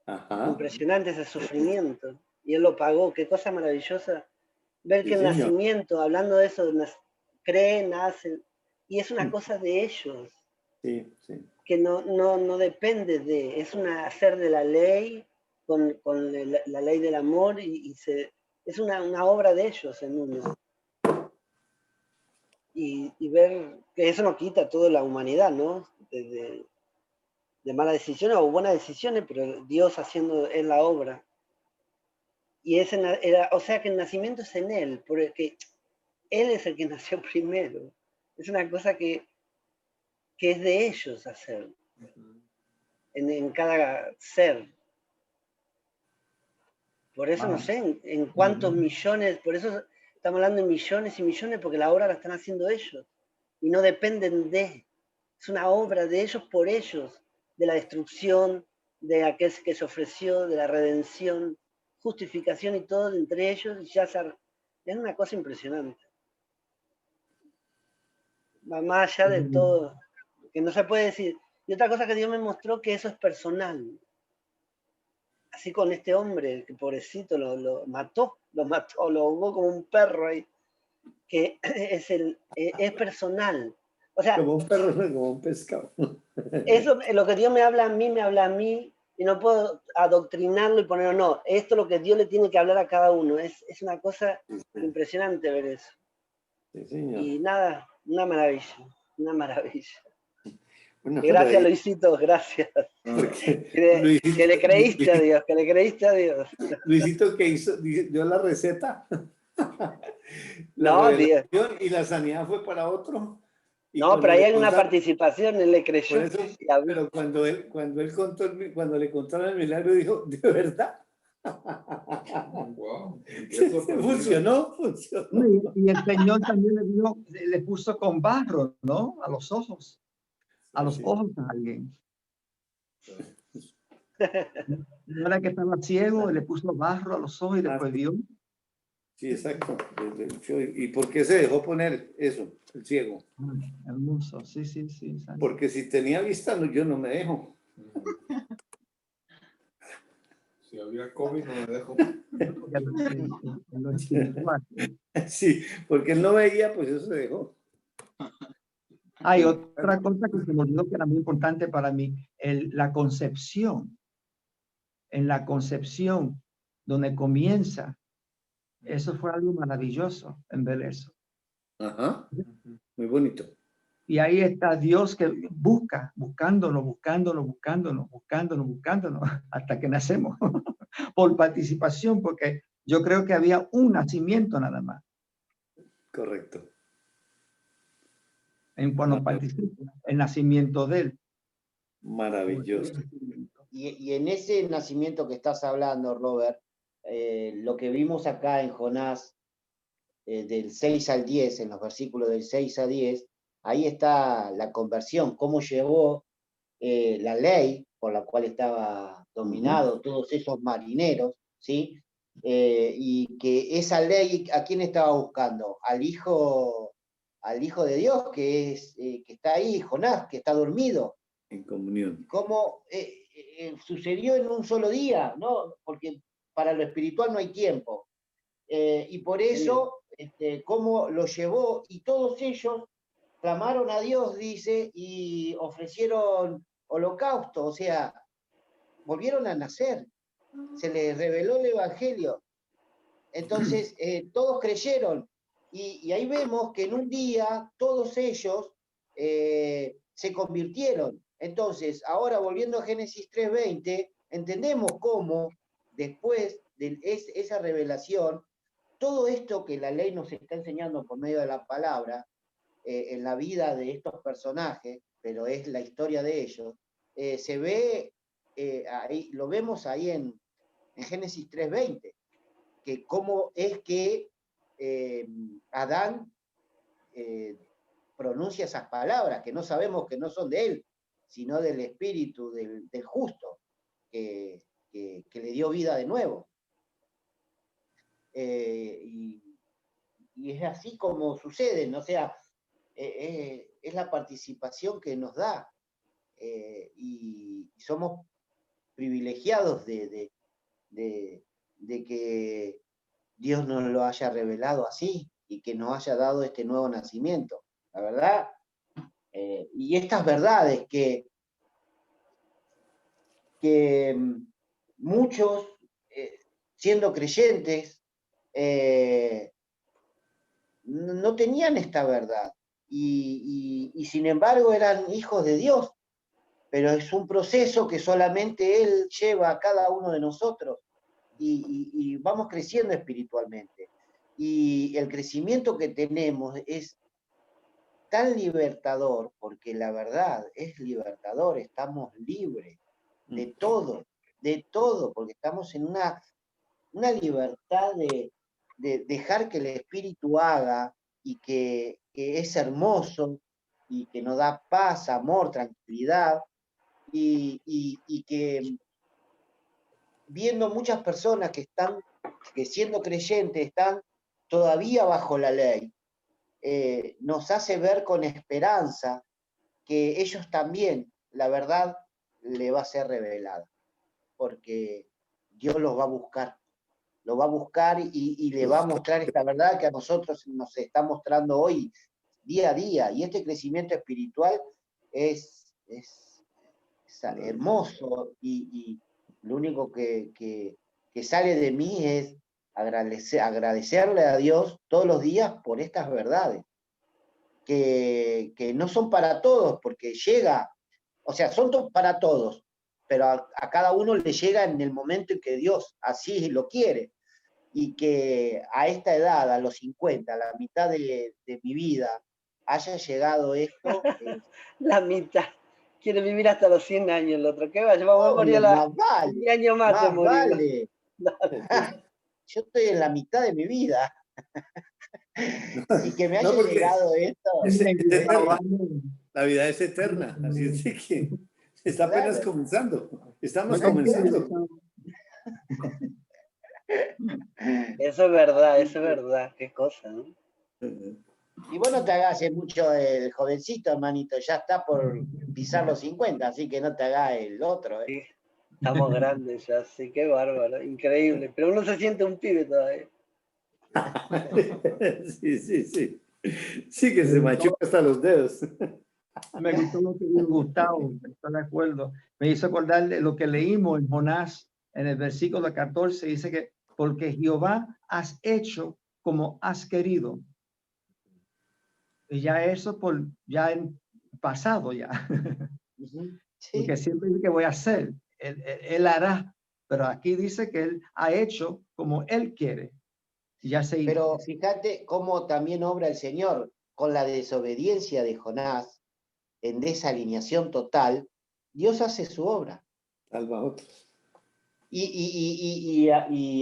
Ajá. Impresionante ese sufrimiento. Y él lo pagó, qué cosa maravillosa. Ver que el nacimiento, hablando de eso, creen, nacen, y es una cosa de ellos. Sí, sí. Que no depende es un hacer de la ley con la ley del amor es una obra de ellos en uno. Y ver que eso no quita toda la humanidad, ¿no? De malas decisiones o buenas decisiones, pero Dios haciendo en la obra. Y o sea que el nacimiento es en Él, porque Él es el que nació primero. Es una cosa que es de ellos hacer. En cada ser. Por eso no sé en cuántos millones, por eso estamos hablando de millones y millones, porque la obra la están haciendo ellos y no dependen es una obra de ellos por ellos, de la destrucción, de aquel que se ofreció, de la redención, justificación y todo entre ellos, y ya es una cosa impresionante. Va más allá de todo, que no se puede decir. Y otra cosa que Dios me mostró, que eso es personal. Así con este hombre, que pobrecito lo mató, lo ahogó como un perro ahí, que es personal. O sea, como un perro, como un pescado. Eso es lo que Dios me habla a mí, y no puedo adoctrinarlo y ponerlo, no, esto es lo que Dios le tiene que hablar a cada uno. Es una cosa impresionante ver eso. Sí, señor. Y nada, una maravilla, una maravilla. Una Gracias, maravilla, Luisito, gracias. porque Que le creíste a Dios, que le creíste a Dios. Luisito que hizo, dio la receta, la No, Dios. revelación y la sanidad fue para otro. Y No, cuando pero ahí le hay una contaron, participación, él le por creyó. eso, Y habló. pero cuando él contó, cuando le contaron el milagro, dijo, ¿de verdad? Wow. Funcionó. No, y el Señor también le puso con barro, ¿no? A los ojos a alguien. No era que estaba ciego, le puso barro a los ojos y después vio. Sí, exacto. ¿Y por qué se dejó poner eso, el ciego? Hermoso, sí, sí, sí. Santo. Porque si tenía vista, yo no me dejo. Si había COVID, no me dejo. En lo espiritual. Sí, porque él no veía, pues eso se dejó. Hay otra cosa que se me olvidó que era muy importante para mí, la concepción. En la concepción, donde comienza, eso fue algo maravilloso en ver eso. Ajá, muy bonito. Y ahí está Dios que buscándonos, hasta que nacemos, por participación, porque yo creo que había un nacimiento nada más. Correcto. En cuando participa, el nacimiento de él. Maravilloso. Y en ese nacimiento que estás hablando, Robert, lo que vimos acá en Jonás, del 6 al 10, en los versículos del 6 a 10, ahí está la conversión, cómo llegó la ley por la cual estaba dominado todos esos marineros, ¿sí? Y que esa ley, ¿a quién estaba buscando? Al hijo de Dios, que está ahí, Jonás, que está dormido. En comunión. Cómo sucedió en un solo día, ¿no? Porque para lo espiritual no hay tiempo. Y por eso, cómo lo llevó, y todos ellos clamaron a Dios, dice, y ofrecieron holocausto, o sea, volvieron a nacer, se les reveló el Evangelio. Entonces, todos creyeron, y ahí vemos que en un día todos ellos se convirtieron. Entonces, ahora volviendo a Génesis 3:20, entendemos cómo después de esa revelación, todo esto que la ley nos está enseñando por medio de la palabra, en la vida de estos personajes, pero es la historia de ellos, se ve, ahí, lo vemos ahí en Génesis 3:20, que cómo es que Adán pronuncia esas palabras, que no sabemos que no son de él, sino del espíritu del justo, que le dio vida de nuevo. Y es así como sucede, ¿no? O sea, es la participación que nos da, y somos privilegiados de que Dios nos lo haya revelado así y que nos haya dado este nuevo nacimiento, la verdad. Y estas verdades que muchos, siendo creyentes, no tenían esta verdad y sin embargo eran hijos de Dios, pero es un proceso que solamente Él lleva a cada uno de nosotros y vamos creciendo espiritualmente. Y el crecimiento que tenemos es tan libertador, porque la verdad es libertador, estamos libres de todo, porque estamos en una libertad de dejar que el Espíritu haga y que es hermoso y que nos da paz, amor, tranquilidad y que viendo muchas personas que siendo creyentes están todavía bajo la ley, nos hace ver con esperanza que ellos también, la verdad, le va a ser revelada, porque Dios los va a buscar. Lo va a buscar y le va a mostrar esta verdad que a nosotros nos está mostrando hoy, día a día. Y este crecimiento espiritual es hermoso y lo único que sale de mí es agradecerle a Dios todos los días por estas verdades, que no son para todos, porque llega, o sea, son para todos, pero a cada uno le llega en el momento en que Dios así lo quiere, y que a esta edad, a los 50, a la mitad de mi vida, haya llegado esto. La mitad. Quiere vivir hasta los 100 años el otro. ¿Qué vaya? Vamos a morir a Más vale, 10 años más. más vale. Yo estoy en la mitad de mi vida. Y que me haya llegado esto. Es eterna. La vida es eterna. Así es que está apenas comenzando. Estamos comenzando. Eso es verdad. Qué cosa, ¿no? Y vos no te hagas mucho el jovencito, hermanito. Ya está por pisar los 50, así que no te hagas el otro. Sí, estamos grandes ya, sí, qué bárbaro. Increíble. Pero uno se siente un pibe todavía. Sí. Sí, que se machuca hasta los dedos. Me gustó lo que dijo Gustavo, estoy de acuerdo. Me hizo acordar de lo que leímos en Jonás, en el versículo 14, dice que porque Jehová has hecho como has querido. Y ya eso ya en pasado ya. Sí. Porque siempre dice que voy a hacer, él hará, pero aquí dice que él ha hecho como él quiere. Ya se hizo. Pero fíjate cómo también obra el Señor con la desobediencia de Jonás, en desalineación total. Dios hace su obra. Salva a otros. Y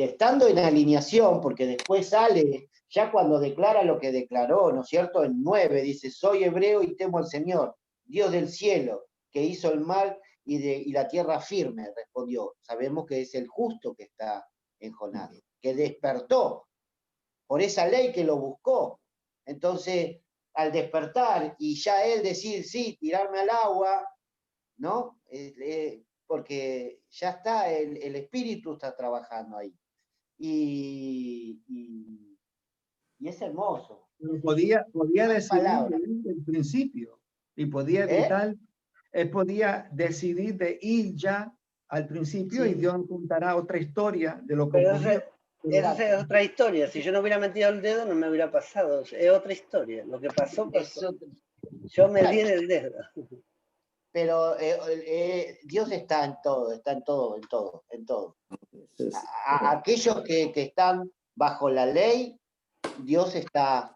estando en alineación, porque después sale, ya cuando declara lo que declaró, ¿no es cierto? En 9 dice, soy hebreo y temo al Señor, Dios del cielo, que hizo el mar y la tierra firme, respondió. Sabemos que es el justo que está en Jonás, que despertó por esa ley que lo buscó. Entonces, al despertar y ya él decir, sí, tirarme al agua, ¿no? Porque ya está, el espíritu está trabajando ahí. Y es hermoso. Podía decidir palabras. desde el principio y podía evitar, él podía decidir de ir ya al principio, y Dios contará otra historia de lo que ocurrió. Esa es otra historia. Si yo no hubiera metido el dedo, no me hubiera pasado. Es otra historia. Lo que pasó. Yo me di en el dedo. Pero Dios está en todo. Aquellos que están bajo la ley, Dios está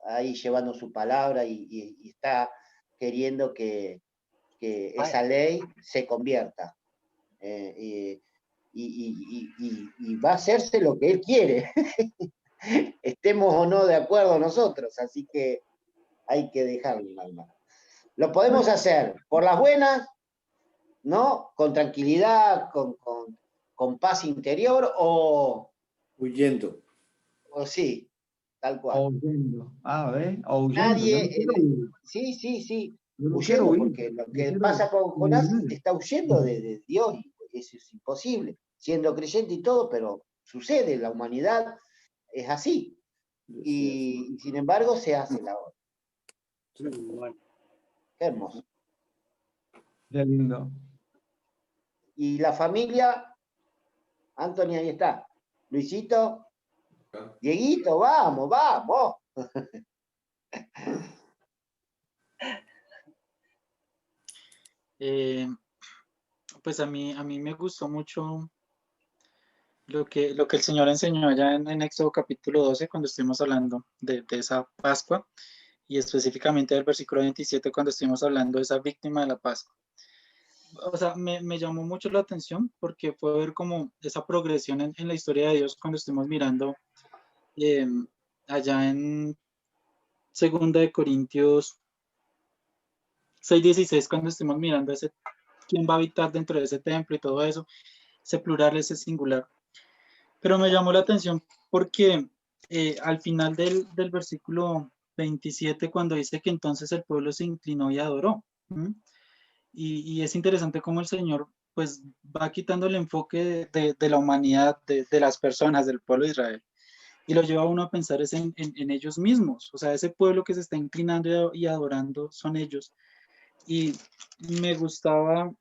ahí llevando su palabra y está queriendo que esa ley se convierta. Y va a hacerse lo que Él quiere. Estemos o no de acuerdo nosotros, así que hay que dejarlo, hermano. Lo podemos hacer por las buenas, ¿no? Con tranquilidad, con paz interior, o huyendo. O sí, tal cual. O huyendo. A ver, o huyendo. Nadie. No Sí. no Huyendo, porque lo que pasa con Jonás está huyendo de Dios, y eso es imposible, siendo creyente y todo, pero sucede, la humanidad es así. Y sin embargo se hace la obra. Bueno. Qué hermoso. Qué lindo. Y la familia, Anthony, ahí está. Luisito, Dieguito, vamos. Pues a mí me gustó mucho lo que el Señor enseñó allá en Éxodo capítulo 12, cuando estuvimos hablando de esa Pascua, y específicamente del versículo 27, cuando estuvimos hablando de esa víctima de la Pascua. O sea, me llamó mucho la atención, porque fue ver como esa progresión en la historia de Dios, cuando estuvimos mirando allá en 2 de Corintios 6:16, cuando estuvimos mirando quién va a habitar dentro de ese templo y todo eso, ese plural, ese singular. Pero me llamó la atención porque al final del versículo 27, cuando dice que entonces el pueblo se inclinó y adoró. Y es interesante cómo el Señor pues va quitando el enfoque de la humanidad, de las personas, del pueblo de Israel, y lo lleva a uno a pensar en ellos mismos. O sea, ese pueblo que se está inclinando y adorando son ellos. Y me gustaba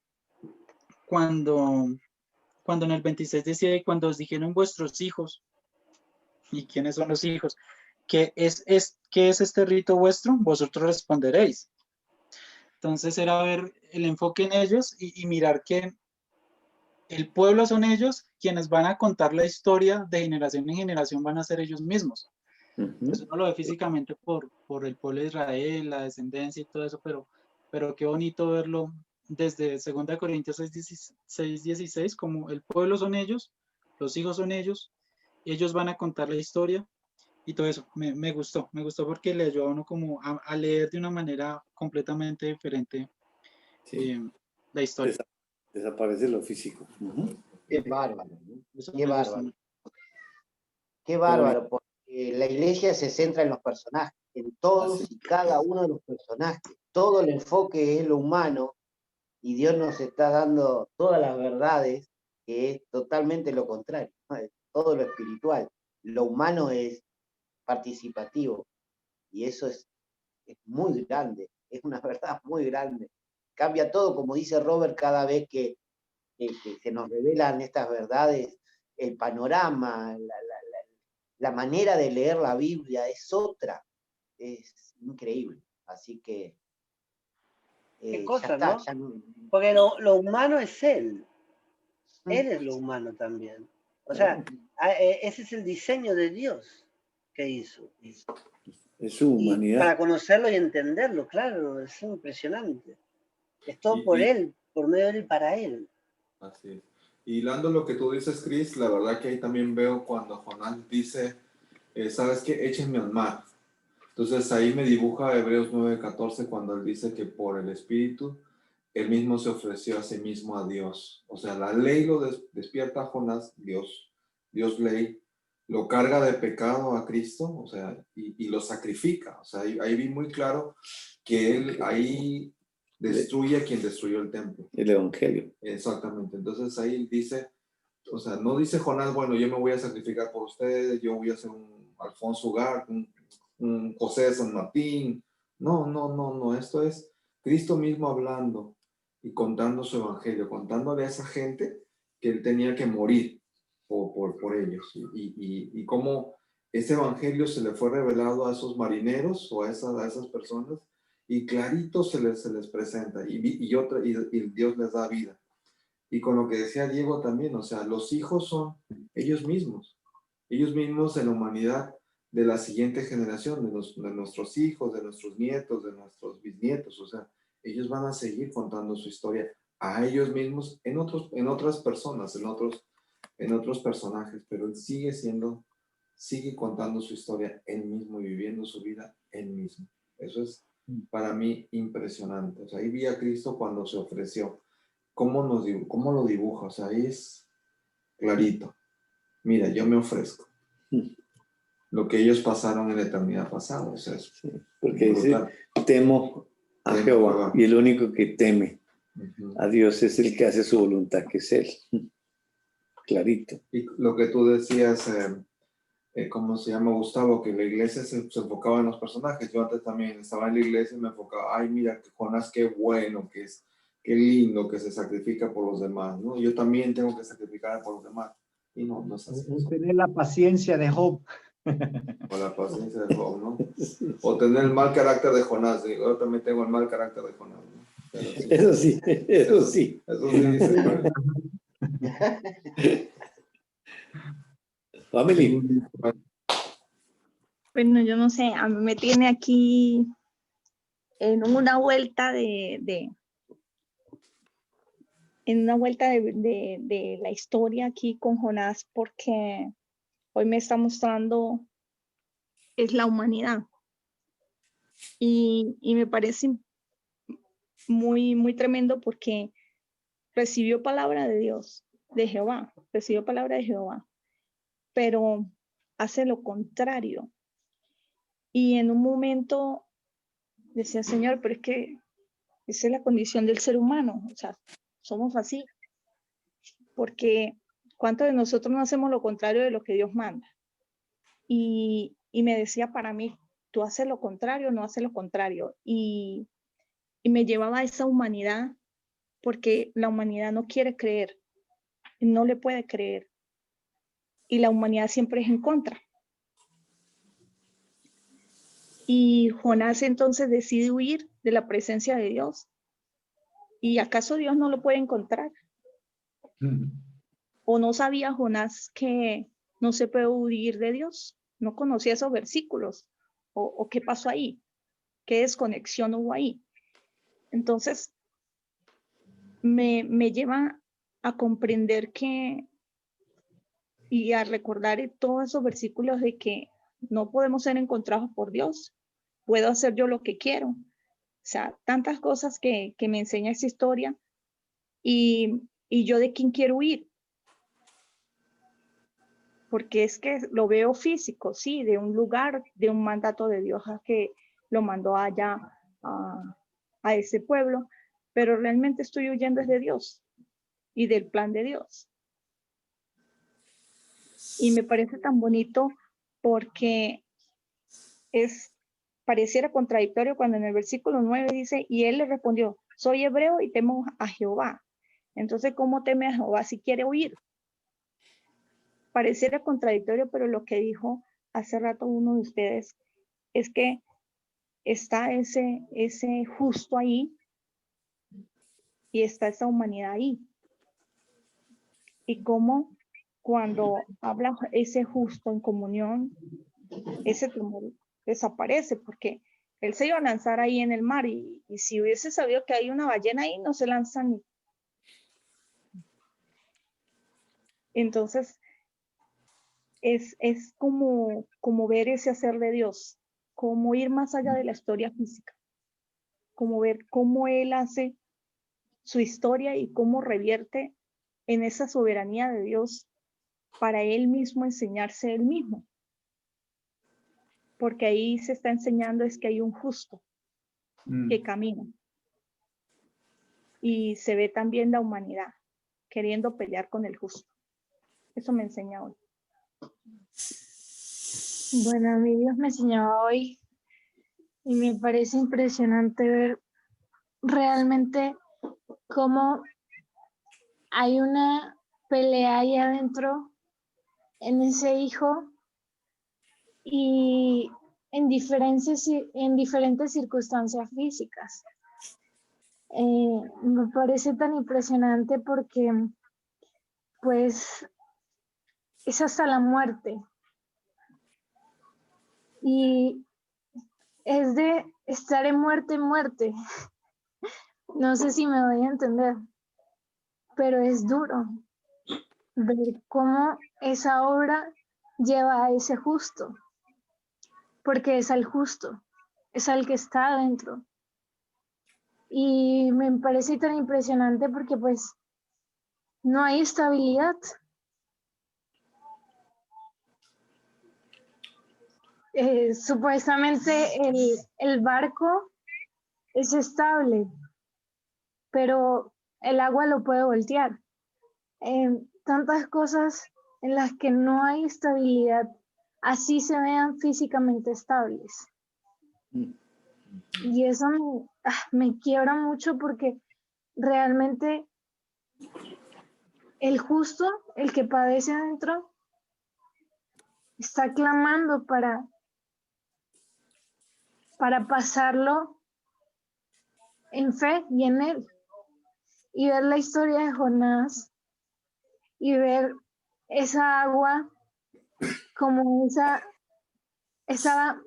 cuando cuando en el 26 decía, y cuando os dijeron vuestros hijos, ¿y quiénes son los hijos? ¿Qué es este rito vuestro? Vosotros responderéis. Entonces era ver el enfoque en ellos y mirar que el pueblo son ellos, quienes van a contar la historia de generación en generación van a ser ellos mismos. Eso no lo ve físicamente por el pueblo de Israel, la descendencia y todo eso, pero qué bonito verlo desde 2 Corintios 6:16, como el pueblo son ellos, los hijos son ellos van a contar la historia y todo eso. Me gustó porque le ayudó a uno como a leer de una manera completamente diferente la historia. Desaparece lo físico. Qué bárbaro, ¿no? Eso Qué me gustó bárbaro. mucho. Qué bárbaro, porque la iglesia se centra en los personajes, en todos y cada uno de los personajes. Todo el enfoque es lo humano y Dios nos está dando todas las verdades, que es totalmente lo contrario, ¿no? Es todo lo espiritual. Lo humano es participativo y eso es muy grande, es una verdad muy grande. Cambia todo, como dice Robert, cada vez que se nos revelan estas verdades, el panorama, la manera de leer la Biblia es otra, es increíble. Así que Qué ya cosa, está, ¿no? ya no. Porque lo humano es él. Él es lo humano también. O sea, ese es el diseño de Dios que hizo. Es su Y humanidad. para conocerlo y entenderlo, claro, es impresionante. Es todo por él, por medio de él y para él. Así es. Y hilando lo que tú dices, Chris, la verdad que ahí también veo cuando Jonás dice, ¿sabes qué? Échenme al mar. Entonces ahí me dibuja Hebreos 9:14 cuando él dice que por el Espíritu él mismo se ofreció a sí mismo a Dios. O sea, la ley lo despierta a Jonás, Dios ley, lo carga de pecado a Cristo, o sea, y lo sacrifica. O sea, ahí vi muy claro que él ahí destruye a quien destruyó el templo. El Evangelio. Exactamente. Entonces ahí dice, o sea, no dice Jonás, bueno, yo me voy a sacrificar por ustedes, yo voy a ser un Alfonso Ugarte, un José de San Martín. No. Esto es Cristo mismo hablando y contando su evangelio, contándole a esa gente que él tenía que morir por ellos. Y cómo ese evangelio se le fue revelado a esos marineros o a esas personas y clarito se les presenta y Dios les da vida. Y con lo que decía Diego también, o sea, los hijos son ellos mismos en la humanidad de la siguiente generación, de nuestros hijos, de nuestros nietos, de nuestros bisnietos, o sea, ellos van a seguir contando su historia a ellos mismos en otras personas, en otros personajes, pero él sigue contando su historia él mismo y viviendo su vida él mismo. Eso es para mí impresionante. O sea, ahí vi a Cristo cuando se ofreció. ¿Cómo lo dibuja? O sea, ahí es clarito. Mira, yo me ofrezco. Lo que ellos pasaron en la eternidad pasada. O sea, es porque brutal. dice, temo a Jehová, y el único que teme a Dios es el que hace su voluntad, que es él. Clarito. Y lo que tú decías, ¿cómo se llama, Gustavo? Que la iglesia se enfocaba en los personajes. Yo antes también estaba en la iglesia y me enfocaba, ay, mira, Jonás, qué bueno que es, qué lindo que se sacrifica por los demás, ¿no? Yo también tengo que sacrificar por los demás. Y no es así. O tener la paciencia de Job. O la paciencia de Job, ¿no? O tener el mal carácter de Jonás. Yo también tengo el mal carácter de Jonás, ¿no? Pero sí. Eso sí. Eso sí dice. Family. Bueno, yo no sé, a mí me tiene aquí en una vuelta de la historia aquí con Jonás, porque hoy me está mostrando es la humanidad. Y me parece muy, muy tremendo porque recibió palabra de Dios, de Jehová, recibió palabra de Jehová, pero hace lo contrario. Y en un momento decía, Señor, pero es que esa es la condición del ser humano, o sea, somos así, porque ¿cuántos de nosotros no hacemos lo contrario de lo que Dios manda? Y me decía para mí, tú haces lo contrario, no haces lo contrario, y me llevaba a esa humanidad, porque la humanidad no quiere creer, no le puede creer. Y la humanidad siempre es en contra. Y Jonás entonces decide huir de la presencia de Dios. ¿Y acaso Dios no lo puede encontrar? ¿O no sabía Jonás que no se puede huir de Dios? ¿No conocía esos versículos? ¿O qué pasó ahí? ¿Qué desconexión hubo ahí? Entonces, me lleva a comprender que y a recordar todos esos versículos de que no podemos ser encontrados por Dios. Puedo hacer yo lo que quiero. O sea, tantas cosas que me enseña esta historia y yo de quién quiero huir. Porque es que lo veo físico, sí, de un lugar, de un mandato de Dios que lo mandó allá a ese pueblo, pero realmente estoy huyendo de Dios y del plan de Dios. Y me parece tan bonito porque pareciera contradictorio cuando en el versículo 9 dice, y él le respondió, soy hebreo y temo a Jehová. Entonces, ¿cómo teme a Jehová si quiere huir? Pareciera contradictorio, pero lo que dijo hace rato uno de ustedes es que está ese justo ahí y está esa humanidad ahí. Y cómo cuando habla ese justo en comunión, ese temor desaparece, porque él se iba a lanzar ahí en el mar y si hubiese sabido que hay una ballena ahí, no se lanza ni. Entonces, es como ver ese hacer de Dios, como ir más allá de la historia física, como ver cómo Él hace su historia y cómo revierte en esa soberanía de Dios para Él mismo enseñarse Él mismo. Porque ahí se está enseñando es que hay un justo que camina. Y se ve también la humanidad queriendo pelear con el justo. Eso me enseña hoy. Bueno, a mí Dios me enseñaba hoy y me parece impresionante ver realmente cómo hay una pelea ahí adentro en ese hijo y en diferentes circunstancias físicas. Me parece tan impresionante porque pues es hasta la muerte y es de estar en muerte en muerte. No sé si me voy a entender, pero es duro ver cómo esa obra lleva a ese justo, porque es al justo, es al que está adentro. Y me parece tan impresionante porque pues no hay estabilidad. Supuestamente el barco es estable, pero el agua lo puede voltear. Tantas cosas en las que no hay estabilidad, así se vean físicamente estables. Y eso me quiebra mucho porque realmente el justo, el que padece adentro, está clamando para pasarlo en fe y en él. Y ver la historia de Jonás y ver esa agua como esa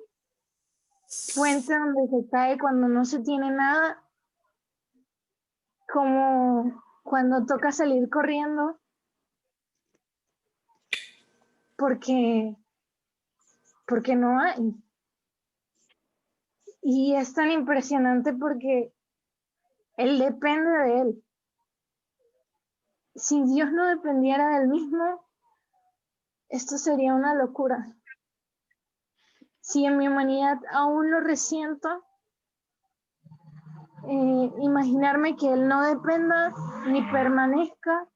fuente donde se cae cuando no se tiene nada, como cuando toca salir corriendo, porque no hay. Y es tan impresionante porque él depende de él. Si Dios no dependiera de él mismo, esto sería una locura. Si en mi humanidad aún lo resiento, imaginarme que él no dependa ni permanezca,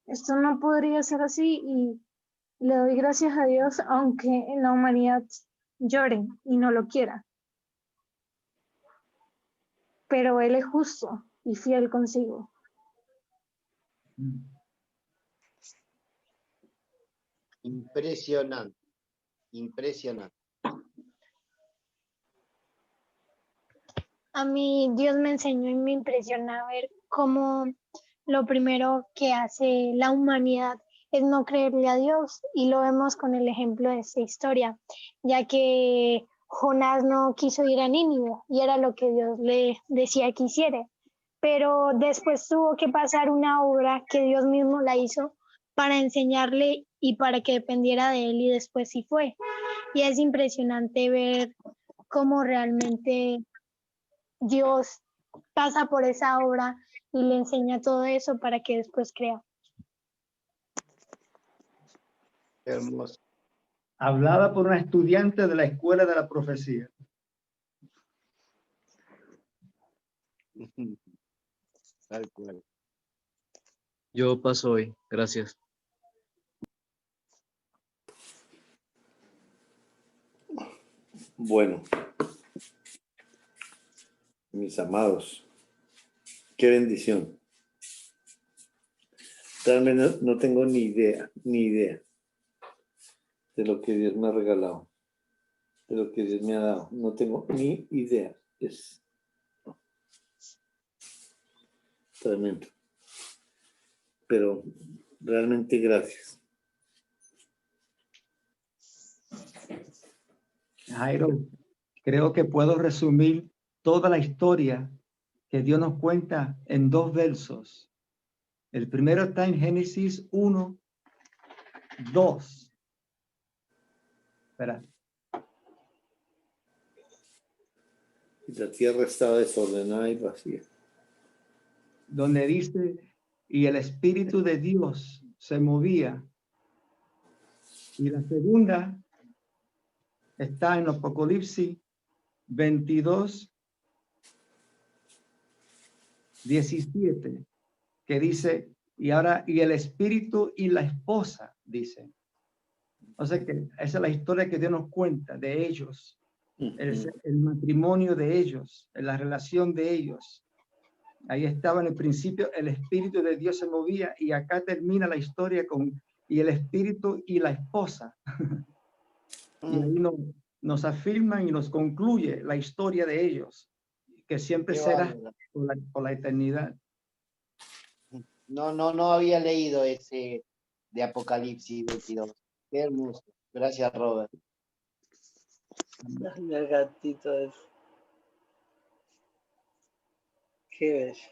esto no podría ser así y le doy gracias a Dios aunque en la humanidad llore y no lo quiera. Pero Él es justo y fiel consigo. Impresionante. Impresionante. A mí Dios me enseñó y me impresiona ver cómo lo primero que hace la humanidad es no creerle a Dios, y lo vemos con el ejemplo de esta historia, ya que Jonás no quiso ir a Nínive y era lo que Dios le decía que hiciera, pero después tuvo que pasar una obra que Dios mismo la hizo para enseñarle y para que dependiera de él, y después sí fue. Y es impresionante ver cómo realmente Dios pasa por esa obra y le enseña todo eso para que después crea. Hermoso. Hablada por una estudiante de la Escuela de la Profecía. Tal cual. Yo paso hoy, gracias. Bueno, mis amados, qué bendición. Realmente no tengo ni idea de lo que Dios me ha regalado, de lo que Dios me ha dado. No tengo ni idea. Es tremendo. Pero realmente gracias. Jairo, creo que puedo resumir toda la historia que Dios nos cuenta en 2 versos. El primero está en Génesis 1, 2. Espera. Y la tierra estaba desordenada y vacía. Donde dice, y el Espíritu de Dios se movía. Y la segunda está en Apocalipsis 22, 17, que dice, y ahora, y el Espíritu y la esposa, dice. O sea que esa es la historia que Dios nos cuenta de ellos, el matrimonio de ellos, la relación de ellos. Ahí estaba en el principio, el Espíritu de Dios se movía, y acá termina la historia con, y el Espíritu y la esposa. Y ahí nos afirman y nos concluye la historia de ellos, que siempre Qué será bárbaro. por la eternidad. No había leído ese de Apocalipsis 22. Qué hermoso. Gracias, Robert. El gatito es. Qué bello.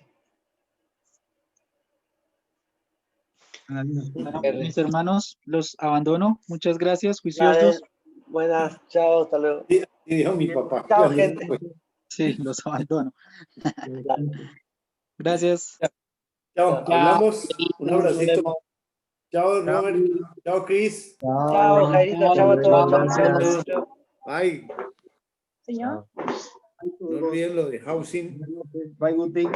Bueno, mis hermanos, los abandono. Muchas gracias, Vale, juiciosos. buenas, chao, hasta luego. Sí, dijo mi papá. Chao, Ya, gente. Sí, los abandono. Gracias. Chao, hablamos. Un abracito. Chao, Robert. Chao, Chris. Chao, Jairito, chao a todos. Chao, Gracias. chao. Bye. Señor. No olviden lo de housing. Bye, Guti.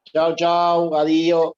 Chao, chao. Adiós.